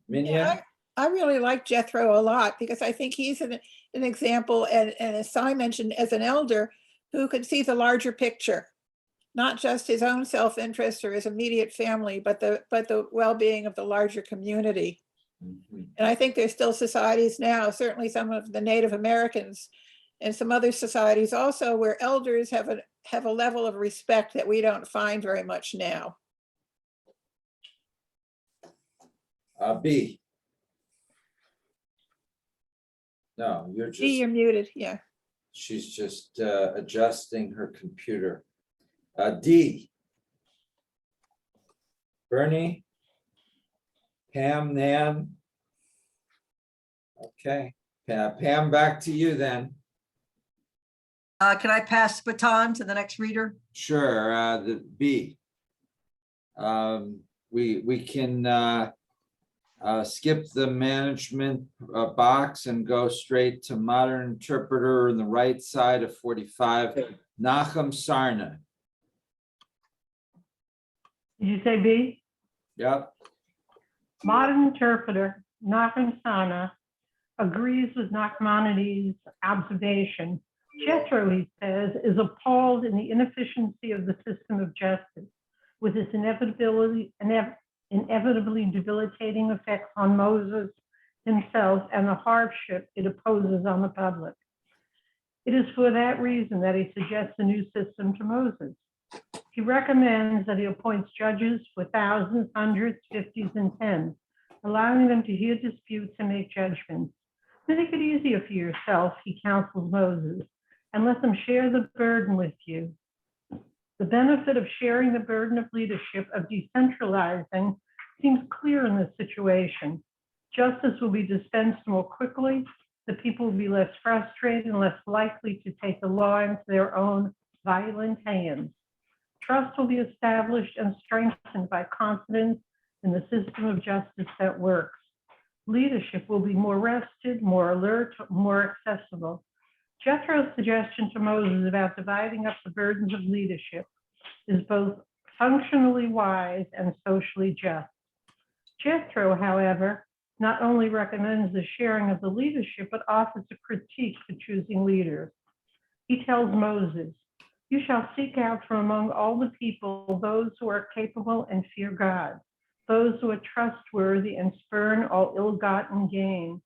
Minion? Yeah, I really like Jethro a lot because I think he's an example, and as Sai mentioned, as an elder who could see the larger picture, not just his own self-interest or his immediate family, but the well-being of the larger community. Mhm. And I think there's still societies now, certainly some of the Native Americans and some other societies also, where elders have a level of respect that we don't find very much now. B. No, you're B, you're just, muted, yeah. she's just adjusting her computer. D. Bernie, Pam, Nan. Okay, Pam, back to you then. Can I pass the baton to the next reader? Sure, the B. We can skip the management box and go straight to modern interpreter on the right side of 45, Nachum Sarna. Did you say B? Yep. Modern interpreter Nachum Sana agrees with Nachmanides' observation. Jethro, he says, is appalled in the inefficiency of the system of justice, with its inevitably debilitating effects on Moses himself and the hardship it imposes on the public. It is for that reason that he suggests a new system to Moses. He recommends that he appoints judges for thousands, hundreds, fifties, and tens, allowing them to hear disputes and make judgments. Make it easier for yourself, he counsels Moses, and let them share the burden with you. The benefit of sharing the burden of leadership, of decentralizing, seems clear in this situation. Justice will be dispensed more quickly, the people will be less frustrated and less likely to take the law into their own violent hands. Trust will be established and strengthened by confidence in the system of justice that works. Leadership will be more rested, more alert, more accessible. Jethro's suggestion to Moses about dividing up the burdens of leadership is both functionally wise and socially just. Jethro, however, not only recommends the sharing of the leadership, but offers a critique for choosing leaders. He tells Moses, "You shall seek out from among all the people those who are capable and fear God, those who are trustworthy and spurn all ill-gotten gain."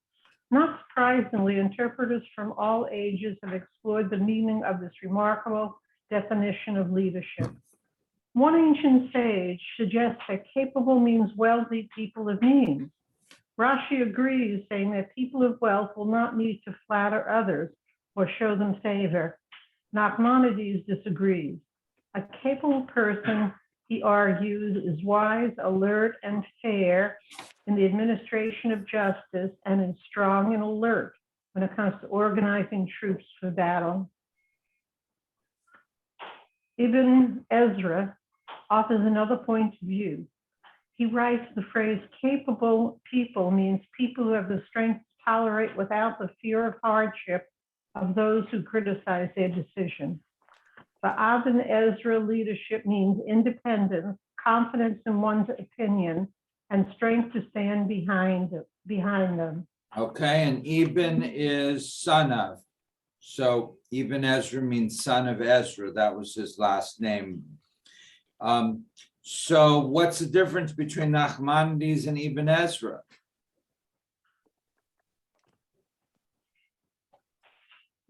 Not surprisingly, interpreters from all ages have explored the meaning of this remarkable definition of leadership. One ancient sage suggests that capable means wealthy people of means. Rashi agrees, saying that people of wealth will not need to flatter others or show them favor. Nachmanides disagrees. A capable person, he argues, is wise, alert, and fair in the administration of justice and is strong and alert when it comes to organizing troops for battle. Ibn Ezra offers another point of view. He writes the phrase capable people means people who have the strength to tolerate without the fear of hardship of those who criticize their decision. For Ibn Ezra, leadership means independence, confidence in one's opinion, and strength to stand behind them. Okay, and Ibn is son of. So Ibn Ezra means son of Ezra. That was his last name. So what's the difference between Nachmanides and Ibn Ezra?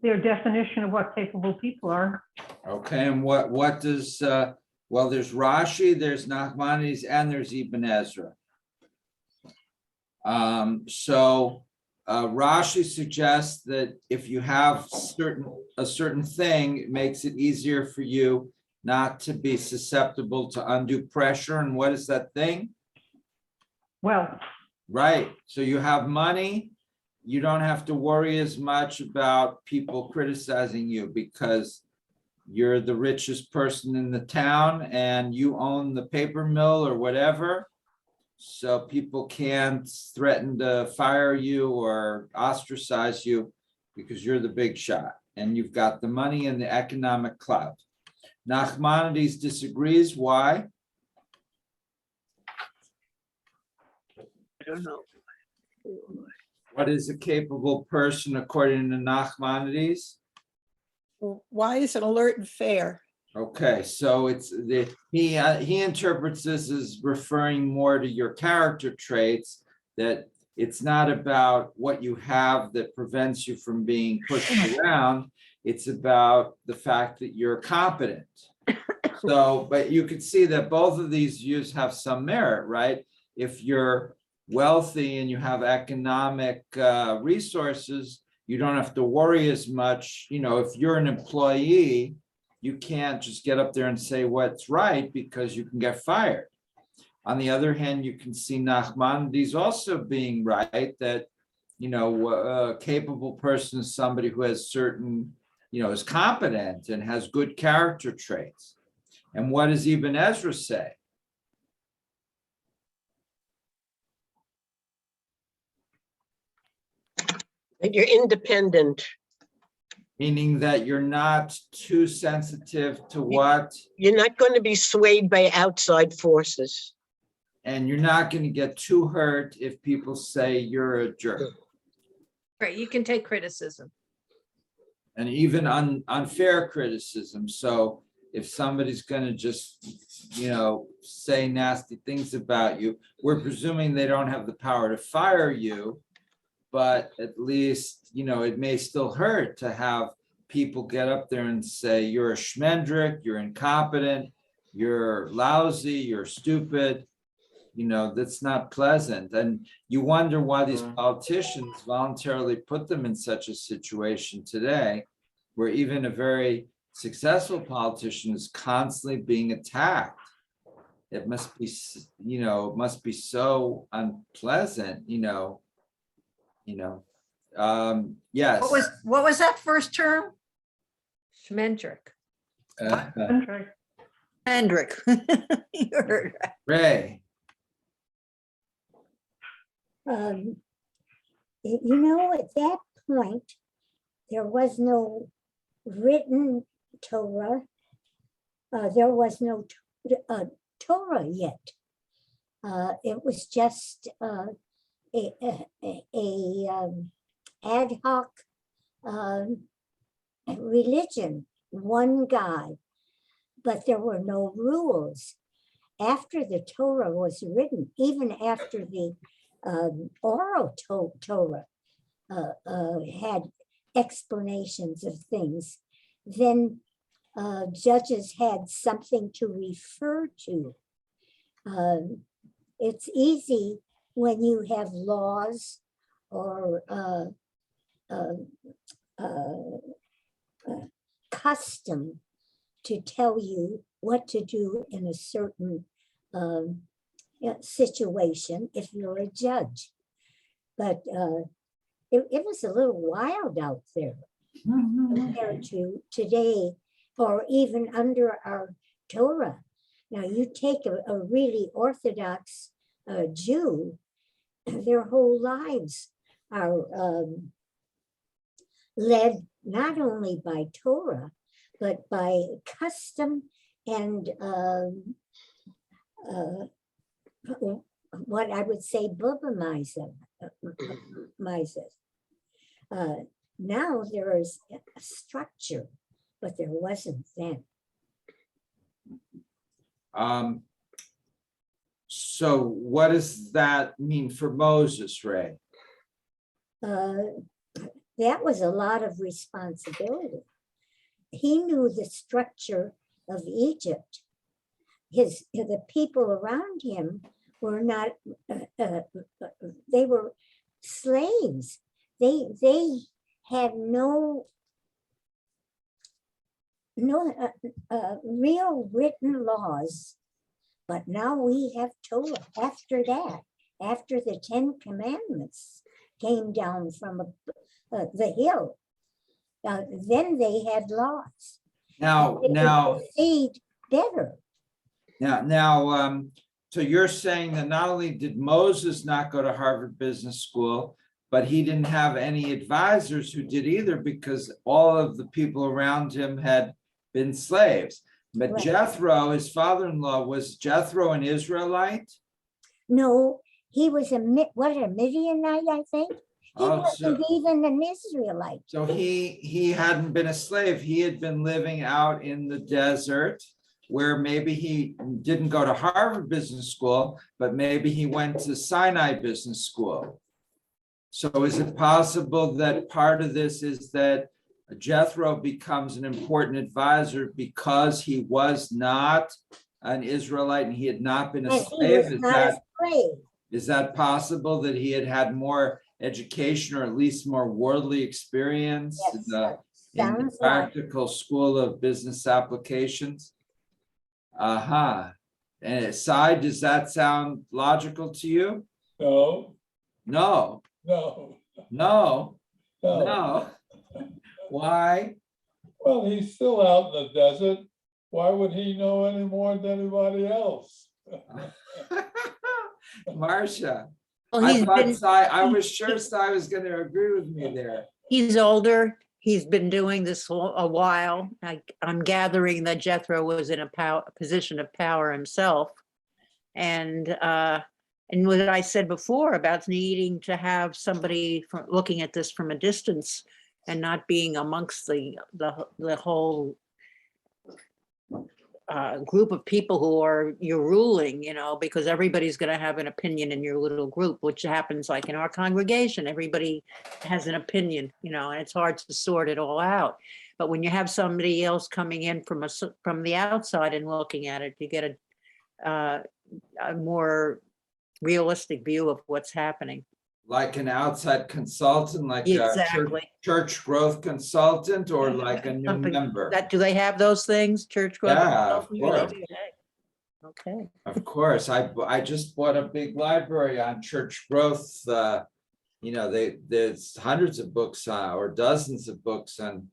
Their definition of what capable people are. Okay, and what does, well, there's Rashi, there's Nachmanides, and there's Ibn Ezra. Rashi suggests that if you have a certain thing, it makes it easier for you not to be susceptible to undue pressure. And what is that thing? Wealth. Right. So you have money, you don't have to worry as much about people criticizing you because you're the richest person in the town and you own the paper mill or whatever. So people can't threaten to fire you or ostracize you because you're the big shot and you've got the money and the economic clout. Nachmanides disagrees. Why? I don't know. What is a capable person according to Nachmanides? Wise and alert and fair. Okay, so it's he interprets this as referring more to your character traits, that it's not about what you have that prevents you from being pushed around. It's about the fact that you're competent. So, but you could see that both of these views have some merit, right? If you're wealthy and you have economic resources, you don't have to worry as much. You know, if you're an employee, you can't just get up there and say what's right because you can get fired. On the other hand, you can see Nachmanides also being right, that capable person is somebody who has certain, is competent and has good character traits. And what does Ibn Ezra say? That you're independent. Meaning that you're not too sensitive to what, You're not going to be swayed by outside forces. and you're not going to get too hurt if people say you're a jerk. Right, you can take criticism. And even unfair criticism. So if somebody's gonna just, say nasty things about you, we're presuming they don't have the power to fire you. But at least, it may still hurt to have people get up there and say, you're a schmendrick, you're incompetent, you're lousy, you're stupid. That's not pleasant. And you wonder why these politicians voluntarily put them in such a situation today, where even a very successful politician is constantly being attacked. It must be, it must be so unpleasant, yes. What was that first term? Schmendrick. Hendrik. Hendrik. You heard right. Ray, At that point, there was no written Torah. There was no Torah yet. It was just a ad hoc religion, one guy, but there were no rules. After the Torah was written, even after the oral Torah had explanations of things, then judges had something to refer to. It's easy when you have laws or custom to tell you what to do in a certain situation if you're a judge. But it was a little wild out there compared to today, or even under our Torah. Now you take a really Orthodox Jew, their whole lives are led not only by Torah, but by custom and what I would say Bubba now there is a structure, but there wasn't then. So what does that mean for Moses, Ray? That was a lot of responsibility. He knew the structure of Egypt. The people around him were not, they were slaves. They had no real written laws, but now we have Torah. After that, after the 10 Commandments came down from the hill, then they had laws. Now, proceed better. So you're saying that not only did Moses not go to Harvard Business School, but he didn't have any advisors who did either, because all of the people around him had been slaves. But Right. Jethro, his father-in-law, was Jethro an Israelite? No, he was a Midianite, I think. He Oh, wasn't even an Israelite. So he hadn't been a slave. He had been living out in the desert, where maybe he didn't go to Harvard Business School, but maybe he went to Sinai Business School. So is it possible that part of this is that Jethro becomes an important advisor because he was not an Israelite and he had not been a And he slave? was not a slave. Is that possible, that he had more education, or at least more worldly experience Yes, in the sounds like. practical school of business applications? And Sai, does that sound logical to you? No, No. no. No, No. no. Why? Well, he's still out in the desert. Why would he know any more than anybody else? Marcia, Well, I he's thought been, I was sure Cy was going to agree with me there. he's older. He's been doing this a while. I'm gathering that Jethro was in a position of power himself. And what I said before about needing to have somebody looking at this from a distance and not being amongst the whole group of people who are you're ruling, because everybody's going to have an opinion in your little group, which happens like in our congregation. Everybody has an opinion, and it's hard to sort it all out. But when you have somebody else coming in from the outside and looking at it, you get a more realistic view of what's happening. Like an outside consultant, like a Exactly. church growth consultant, or like a new Something member? do they have those things? Church growth? Yeah, of Yeah, they course. do. Okay. Of course. I just bought a big library on church growth. There's hundreds of books or dozens of books on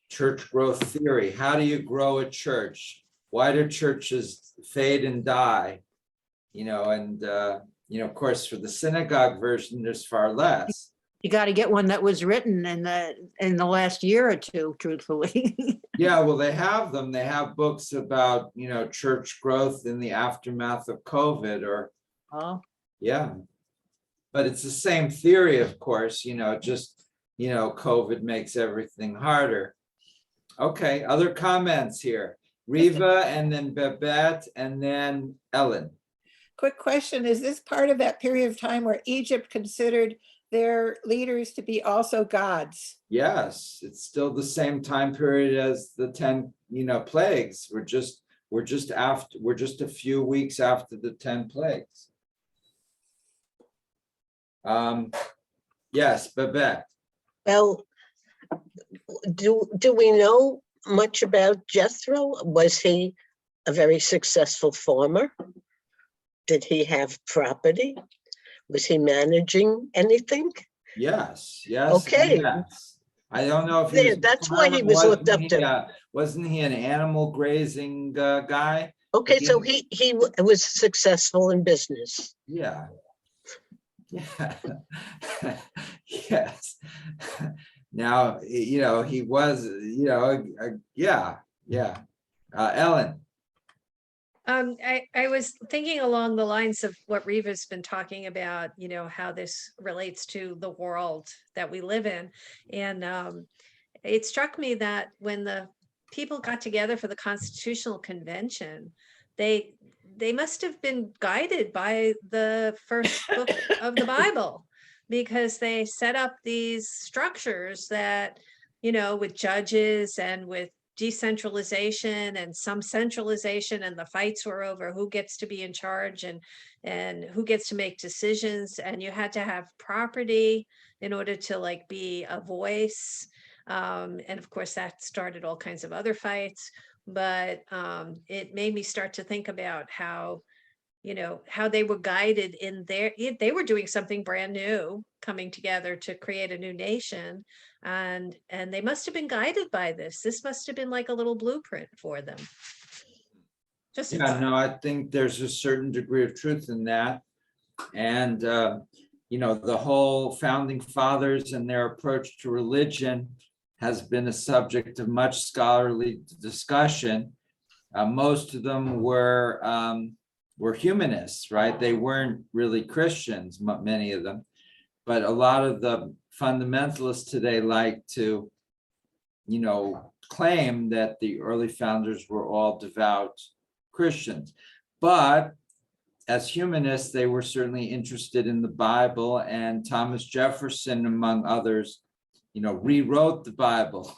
church growth theory. How do you grow a church? Why do churches fade and die? Of course, for the synagogue version, there's far less. You got to get one that was written in the last year or two, truthfully. Yeah, well, they have them. They have books about, church growth in the aftermath of COVID Oh, yeah. But it's the same theory, of course, just, COVID makes everything harder. Okay, other comments here. Riva and then Babette and then Ellen. Quick question, is this part of that period of time where Egypt considered their leaders to be also gods? Yes, it's still the same time period as the 10, plagues. We're just a few weeks after the 10 plagues. Yes, Babette. Well, do we know much about Jethro? Was he a very successful farmer? Did he have property? Was he managing anything? Yes. Okay. Yes. I don't know if he There, was. that's why he was looked up to. Wasn't he an animal grazing guy? Okay, so he was successful in business. Yeah. Yes. Now, he was, yeah. Ellen. I was thinking along the lines of what Riva's been talking about, how this relates to the world that we live in. And it struck me that when the people got together for the Constitutional Convention, they must have been guided by the first book of the Bible, because they set up these structures that, with judges and with decentralization and some centralization, and the fights were over who gets to be in charge and who gets to make decisions, and you had to have property in order to be a voice, and of course that started all kinds of other fights. But it made me start to think about how they were guided in they were doing something brand new, coming together to create a new nation, and they must have been guided by this. This must have been like a little blueprint for them. Just a Yeah, thought. no, I think there's a certain degree of truth in that. And, the whole founding fathers and their approach to religion has been a subject of much scholarly discussion. Most of them were humanists, right? They weren't really Christians, many of them. But a lot of the fundamentalists today like to, claim that the early founders were all devout Christians. But as humanists, they were certainly interested in the Bible, and Thomas Jefferson, among others, rewrote the Bible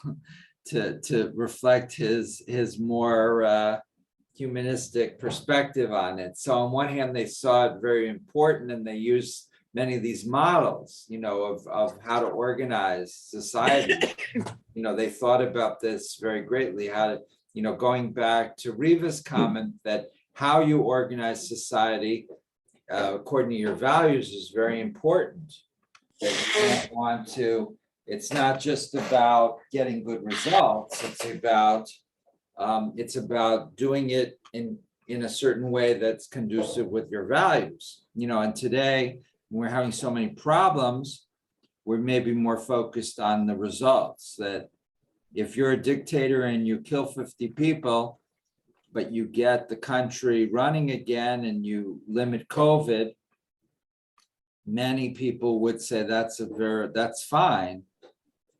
to reflect his more humanistic perspective on it. So on one hand, they saw it very important, and they used many of these models, of how to organize society. They thought about this very greatly, how to, going back to Riva's comment that how you organize society according to your values is very important. that you don't want to, it's not just about getting good results, it's about doing it in a certain way that's conducive with your values. And today, when we're having so many problems, we're maybe more focused on the results, that if you're a dictator and you kill 50 people, but you get the country running again and you limit COVID, many people would say that's fine.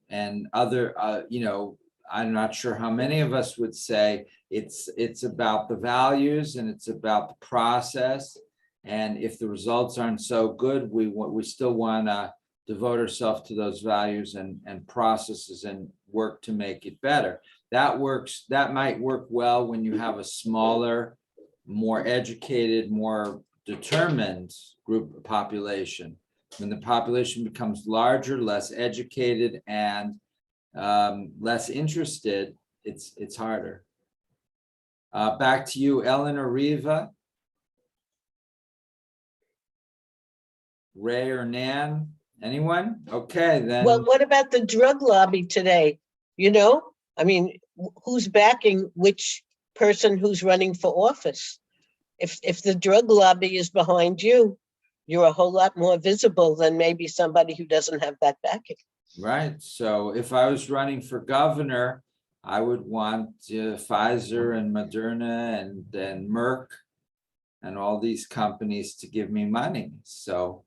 And I'm not sure how many of us would say it's about the values and it's about the process. And if the results aren't so good, we still want to devote ourselves to those values and processes and work to make it better. That might work well when you have a smaller, more educated, more determined group of population. When the population becomes larger, less educated, and less interested, it's harder. Back to you, Ellen or Riva. Ray or Nan, anyone? Okay, then. Well, what about the drug lobby today? Who's backing which person who's running for office? If the drug lobby is behind you, you're a whole lot more visible than maybe somebody who doesn't have that backing. Right. So if I was running for governor, I would want Pfizer and Moderna and Merck and all these companies to give me money. So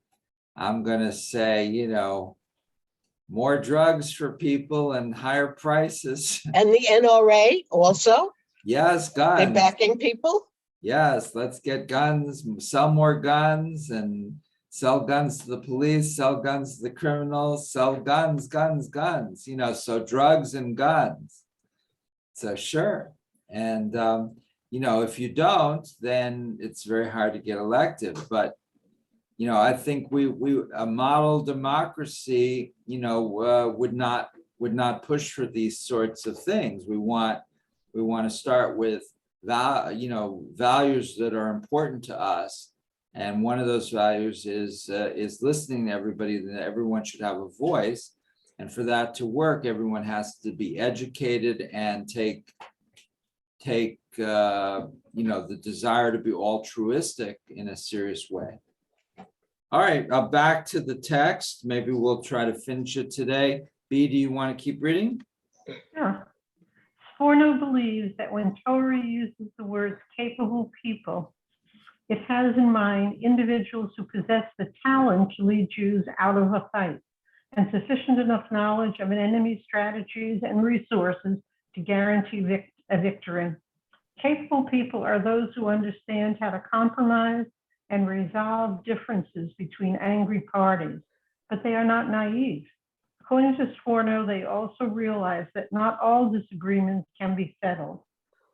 I'm going to say, more drugs for people and higher prices. And the NRA also? Yes, They're guns. backing people? Yes, let's get guns, sell more guns, and sell guns to the police, sell guns to the criminals, sell guns, so drugs and guns. So sure. And, if you don't, then it's very hard to get elected. But, I think a model democracy, would not push for these sorts of things. We want to start with values that are important to us, and one of those values is listening to everybody. That everyone should have a voice, and for that to work, everyone has to be educated and take the desire to be altruistic in a serious way. All right, back to the text. Maybe we'll try to finish it today. B, do you want to keep reading? Sure. Sforno believes that when Torah uses the words capable people, it has in mind individuals who possess the talent to lead Jews out of a fight and sufficient enough knowledge of an enemy's strategies and resources to guarantee a victory. Capable people are those who understand how to compromise and resolve differences between angry parties, but they are not naive. According to Sforno, they also realize that not all disagreements can be settled.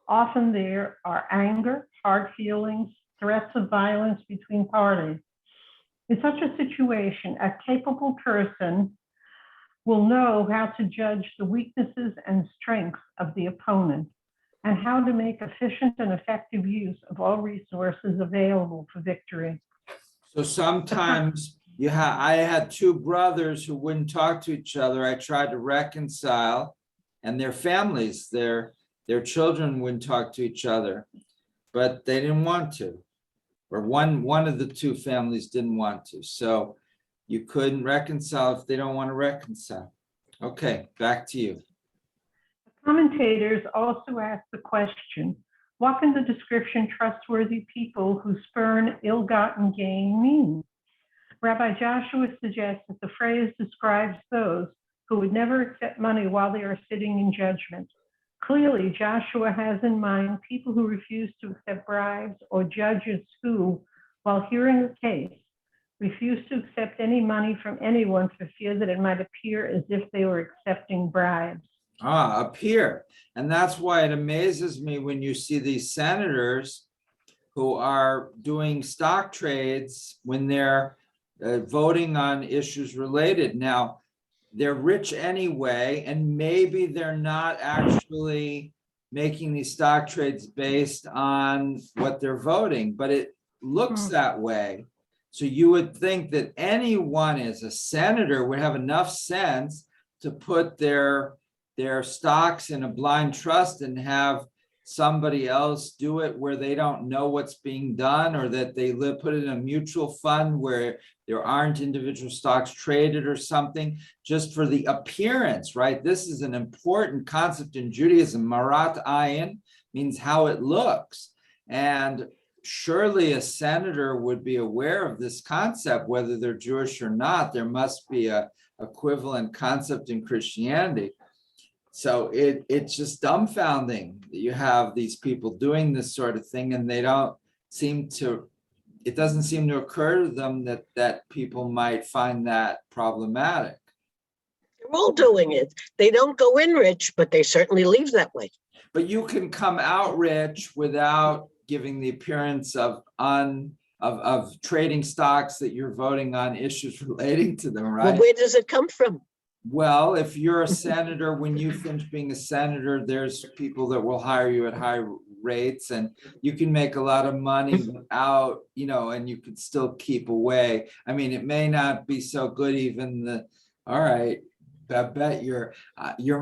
Often there are anger, hard feelings, threats of violence between parties. In such a situation, a capable person will know how to judge the weaknesses and strengths of the opponent and how to make efficient and effective use of all resources available for victory. So sometimes I had two brothers who wouldn't talk to each other. I tried to reconcile, and their families, their children wouldn't talk to each other, but they didn't want to, or one of the two families didn't want to. So you couldn't reconcile if they don't want to reconcile. Okay, back to you. Commentators also ask the question, what can the description trustworthy people who spurn ill-gotten gain mean? Rabbi Joshua suggests that the phrase describes those who would never accept money while they are sitting in judgment. Clearly, Joshua has in mind people who refuse to accept bribes, or judges who, while hearing a case, refuse to accept any money from anyone for fear that it might appear as if they were accepting bribes. Appear. And that's why it amazes me when you see these senators who are doing stock trades when they're voting on issues related. Now, they're rich anyway, and maybe they're not actually making these stock trades based on what they're voting, but it looks that way. So you would think that anyone as a senator would have enough sense to put their stocks in a blind trust and have somebody else do it where they don't know what's being done, or that they put it in a mutual fund where there aren't individual stocks traded or something, just for the appearance, right? This is an important concept in Judaism. Marat ayin means how it looks. And surely a senator would be aware of this concept, whether they're Jewish or not. There must be a equivalent concept in Christianity. So it's just dumbfounding that you have these people doing this sort of thing, and they don't seem to, it doesn't seem to occur to them that people might find that problematic. They're all doing it. They don't go in rich, but they certainly leave that way. But you can come out rich without giving the appearance of trading stocks that you're voting on issues relating to them, right? Well, where does it come from? Well, if you're a senator, when you finish being a senator, there's people that will hire you at high rates, and you can make a lot of money without, and you could still keep away. I mean, it may not be so good, all right, I bet you're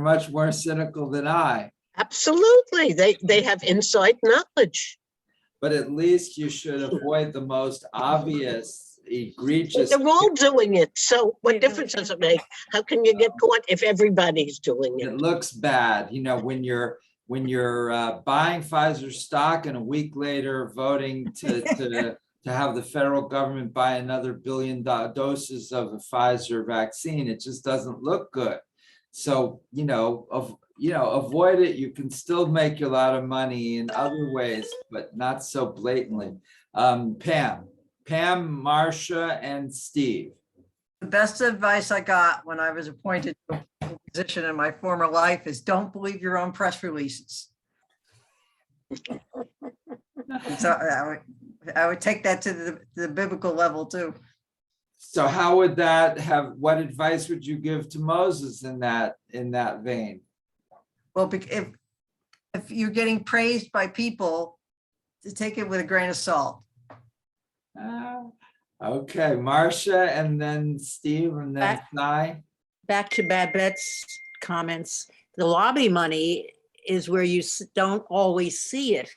much more cynical than I. Absolutely. They have inside knowledge. But at least you should avoid the most obvious, egregious. They're all doing it. So what difference does it make? How can you get caught if everybody's doing it? It looks bad, when you're buying Pfizer stock and a week later voting to have the federal government buy another 1 billion doses of the Pfizer vaccine. It just doesn't look good. So, avoid it. You can still make a lot of money in other ways, but not so blatantly. Pam, Marcia, and Steve. The best advice I got when I was appointed to a position in my former life is don't believe your own press releases. So I would take that to the biblical level too. So how would that what advice would you give to Moses in that vein? Well, if you're getting praised by people, to take it with a grain of salt. Okay, Marcia, and then Steve, and then Sai. Back to Babette's comments, the lobby money is where you don't always see it.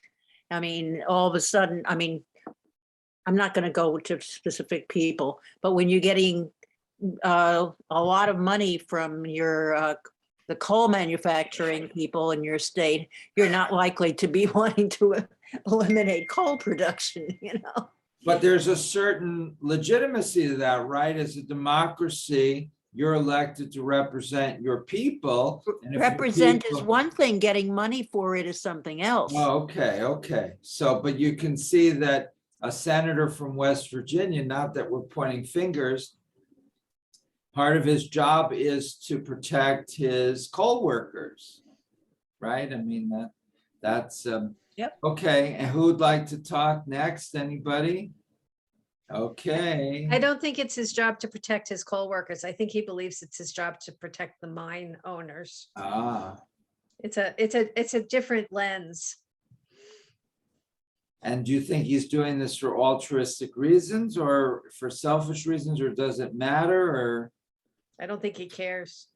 I mean, all of a sudden, I'm not going to go to specific people, but when you're getting a lot of money from the coal manufacturing people in your state, you're not likely to be wanting to eliminate coal production, But there's a certain legitimacy to that, right? As a democracy, you're elected to represent your people. Represent is one thing, getting money for it is something else. Oh, okay. So, but you can see that a senator from West Virginia, not that we're pointing fingers, part of his job is to protect his coal workers, right? I mean, that's Yep. Okay, and who would like to talk next? Anybody? Okay. I don't think it's his job to protect his coal workers. I think he believes it's his job to protect the mine owners. It's a different lens. And do you think he's doing this for altruistic reasons or for selfish reasons, or does it matter? Or I don't think he cares.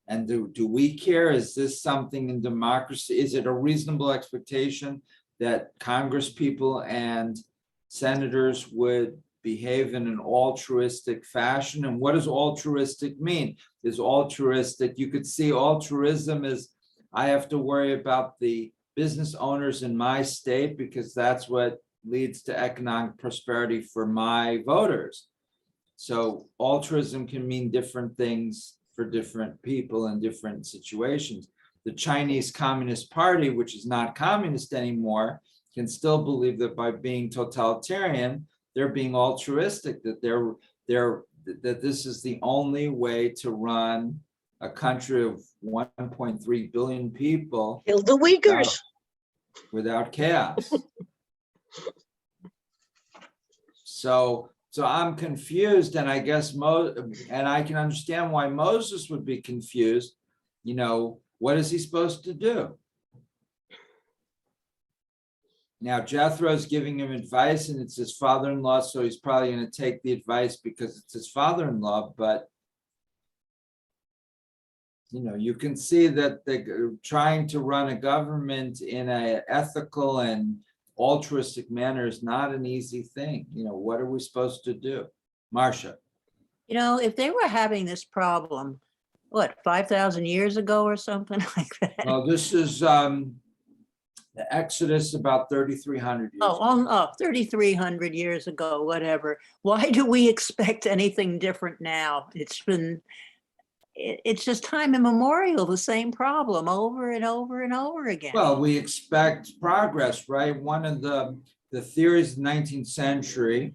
and do we care? Is this something in democracy? Is it a reasonable expectation that Congress people and senators would behave in an altruistic fashion? And what does altruistic mean? Is altruistic, you could see altruism as I have to worry about the business owners in my state because that's what leads to economic prosperity for my voters. So altruism can mean different things for different people in different situations. The Chinese Communist Party, which is not communist anymore, can still believe that by being totalitarian, they're being altruistic, that that this is the only way to run a country of 1.3 billion people. Kill the Uyghurs. Without chaos. So I'm confused, and I guess and I can understand why Moses would be confused. What is he supposed to do? Now Jethro's giving him advice, and it's his father-in-law, so he's probably going to take the advice because it's his father-in-law, but you can see that they're trying to run a government in an ethical and altruistic manner is not an easy thing. What are we supposed to do? Marcia. If they were having this problem, what, 5,000 years ago or something like that? Well, this is the Exodus about 3,300 years ago. Oh, 3,300 years ago, whatever. Why do we expect anything different now? It's just time immemorial, the same problem over and over and over again. Well, we expect progress, right? One of the theories of the 19th century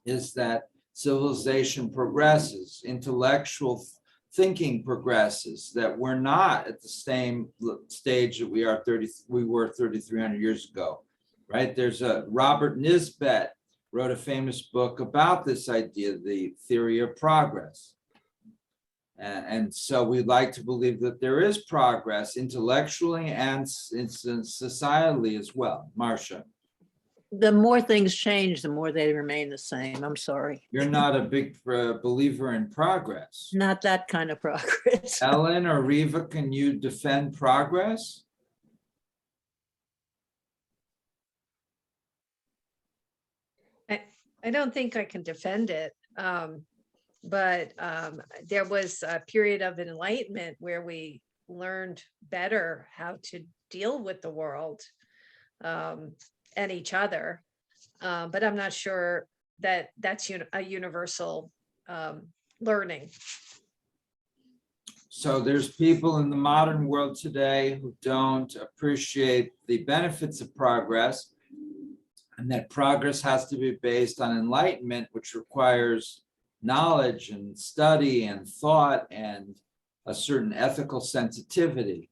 is that civilization progresses, intellectual thinking progresses, that we're not at the same stage that we were 3,300 years ago, right? There's Robert Nisbet wrote a famous book about this idea, the theory of progress. And so we'd like to believe that there is progress intellectually and societally as well. Marcia. The more things change, the more they remain the same. I'm sorry. You're not a big believer in progress. Not that kind of progress. Ellen or Riva, can you defend progress? I don't think I can defend it. But there was a period of enlightenment where we learned better how to deal with the world and each other. But I'm not sure that that's a universal learning. So there's people in the modern world today who don't appreciate the benefits of progress, and that progress has to be based on enlightenment, which requires knowledge and study and thought and a certain ethical sensitivity.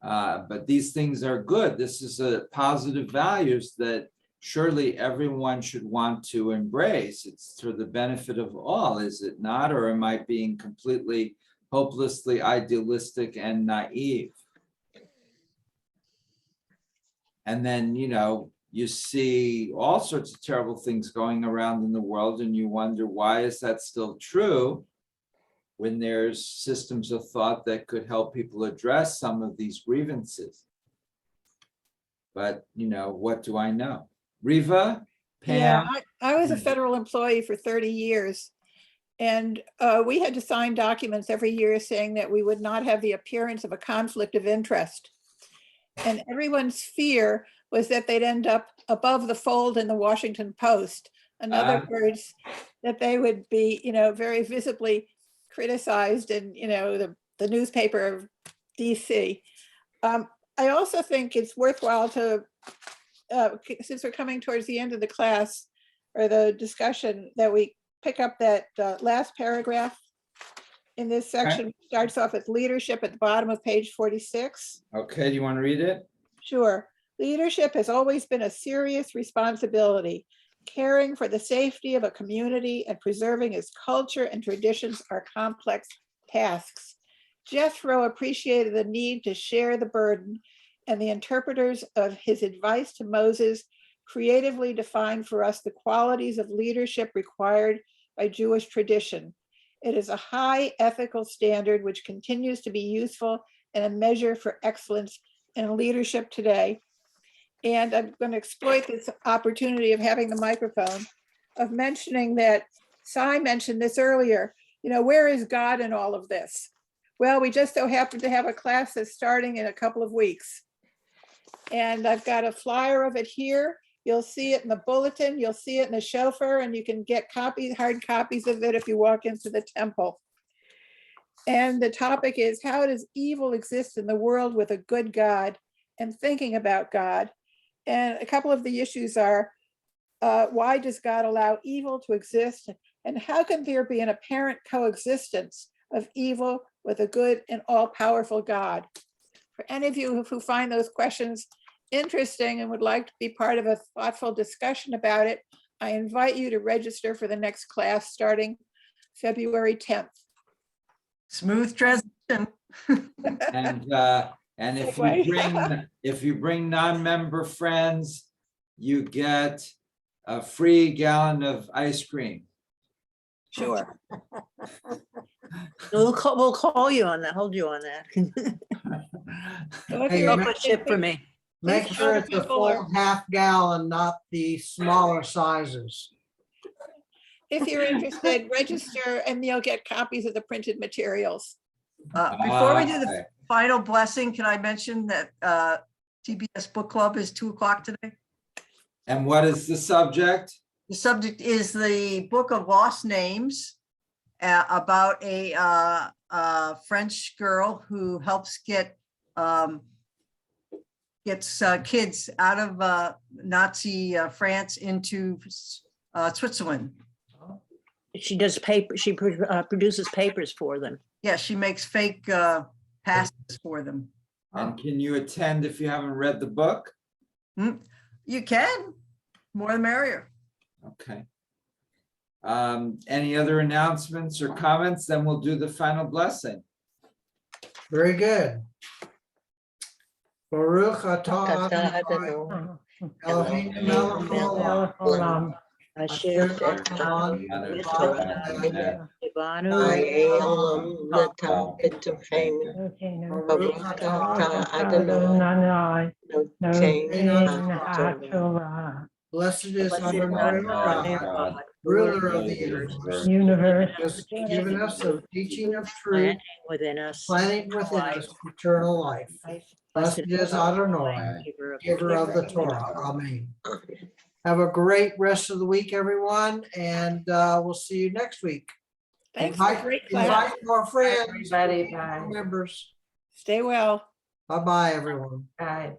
But these things are good. This is a positive values that surely everyone should want to embrace. It's for the benefit of all, is it not? Or am I being completely, hopelessly idealistic and naive? And then, you see all sorts of terrible things going around in the world, and you wonder, why is that still true when there's systems of thought that could help people address some of these grievances? But, what do I know? Riva, Pam? Yeah, I was a federal employee for 30 years. And we had to sign documents every year saying that we would not have the appearance of a conflict of interest. And everyone's fear was that they'd end up above the fold in the Washington Post. In other words, that they would be, very visibly criticized in, the newspaper of DC. I also think it's worthwhile to, since we're coming towards the end of the class or the discussion, that we pick up that last paragraph in this section. Okay. Starts off with leadership at the bottom of page 46. Okay, do you want to read it? Sure. Leadership has always been a serious responsibility. Caring for the safety of a community and preserving its culture and traditions are complex tasks. Jethro appreciated the need to share the burden, and the interpreters of his advice to Moses creatively defined for us the qualities of leadership required by Jewish tradition. It is a high ethical standard which continues to be useful and a measure for excellence in leadership today. And I'm going to exploit this opportunity of having the microphone, of mentioning that Cy mentioned this earlier, where is God in all of this? Well, we just so happen to have a class that's starting in a couple of weeks. And I've got a flyer of it here. You'll see it in the bulletin. You'll see it in the shofar, and you can get hard copies of it if you walk into the temple. And the topic is, how does evil exist in the world with a good God, and thinking about God? And a couple of the issues are, why does God allow evil to exist? And how can there be an apparent coexistence of evil with a good and all-powerful God? For any of you who find those questions interesting and would like to be part of a thoughtful discussion about it, I invite you to register for the next class starting February 10th. Smooth transition. And if you bring non-member friends, you get a free gallon of ice cream. Sure. We'll call you on that, hold you on that. So if Hey, you're ma- Chocolate chip for me. Make These sure it's a people are- full half gallon, not the smaller sizes. If you're interested, register and you'll get copies of the printed materials. Before we do the Okay. final blessing, can I mention that TBS Book Club is 2:00 today? And what is the subject? The subject is the Book of Lost Names, about a French girl who helps gets kids out of Nazi France into Switzerland. She does paper, she produces papers for them. Yeah, she makes fake passes for them. And can you attend if you haven't read the book? You can, more the merrier. Okay. Any other announcements or comments? Then we'll do the final blessing. Very good. Baruch atah Atah Adonai, Adonai, Eloheinu melech haolam, asher natan Hayei olam natan b'tovenu, Baruch atah Adonai, notein ha'torah. Blessed is Adonai God, ruler of the universe, Universe. has given us the teaching of truth, Planting within us. planting within us eternal life. Blessed is Adonai, giver of the Torah. Amen. Have a great rest of the week, everyone, and we'll see you next week. Thanks for a great class. Invite more friends, Everybody, bye. members. Stay well. Bye-bye, everyone. Bye.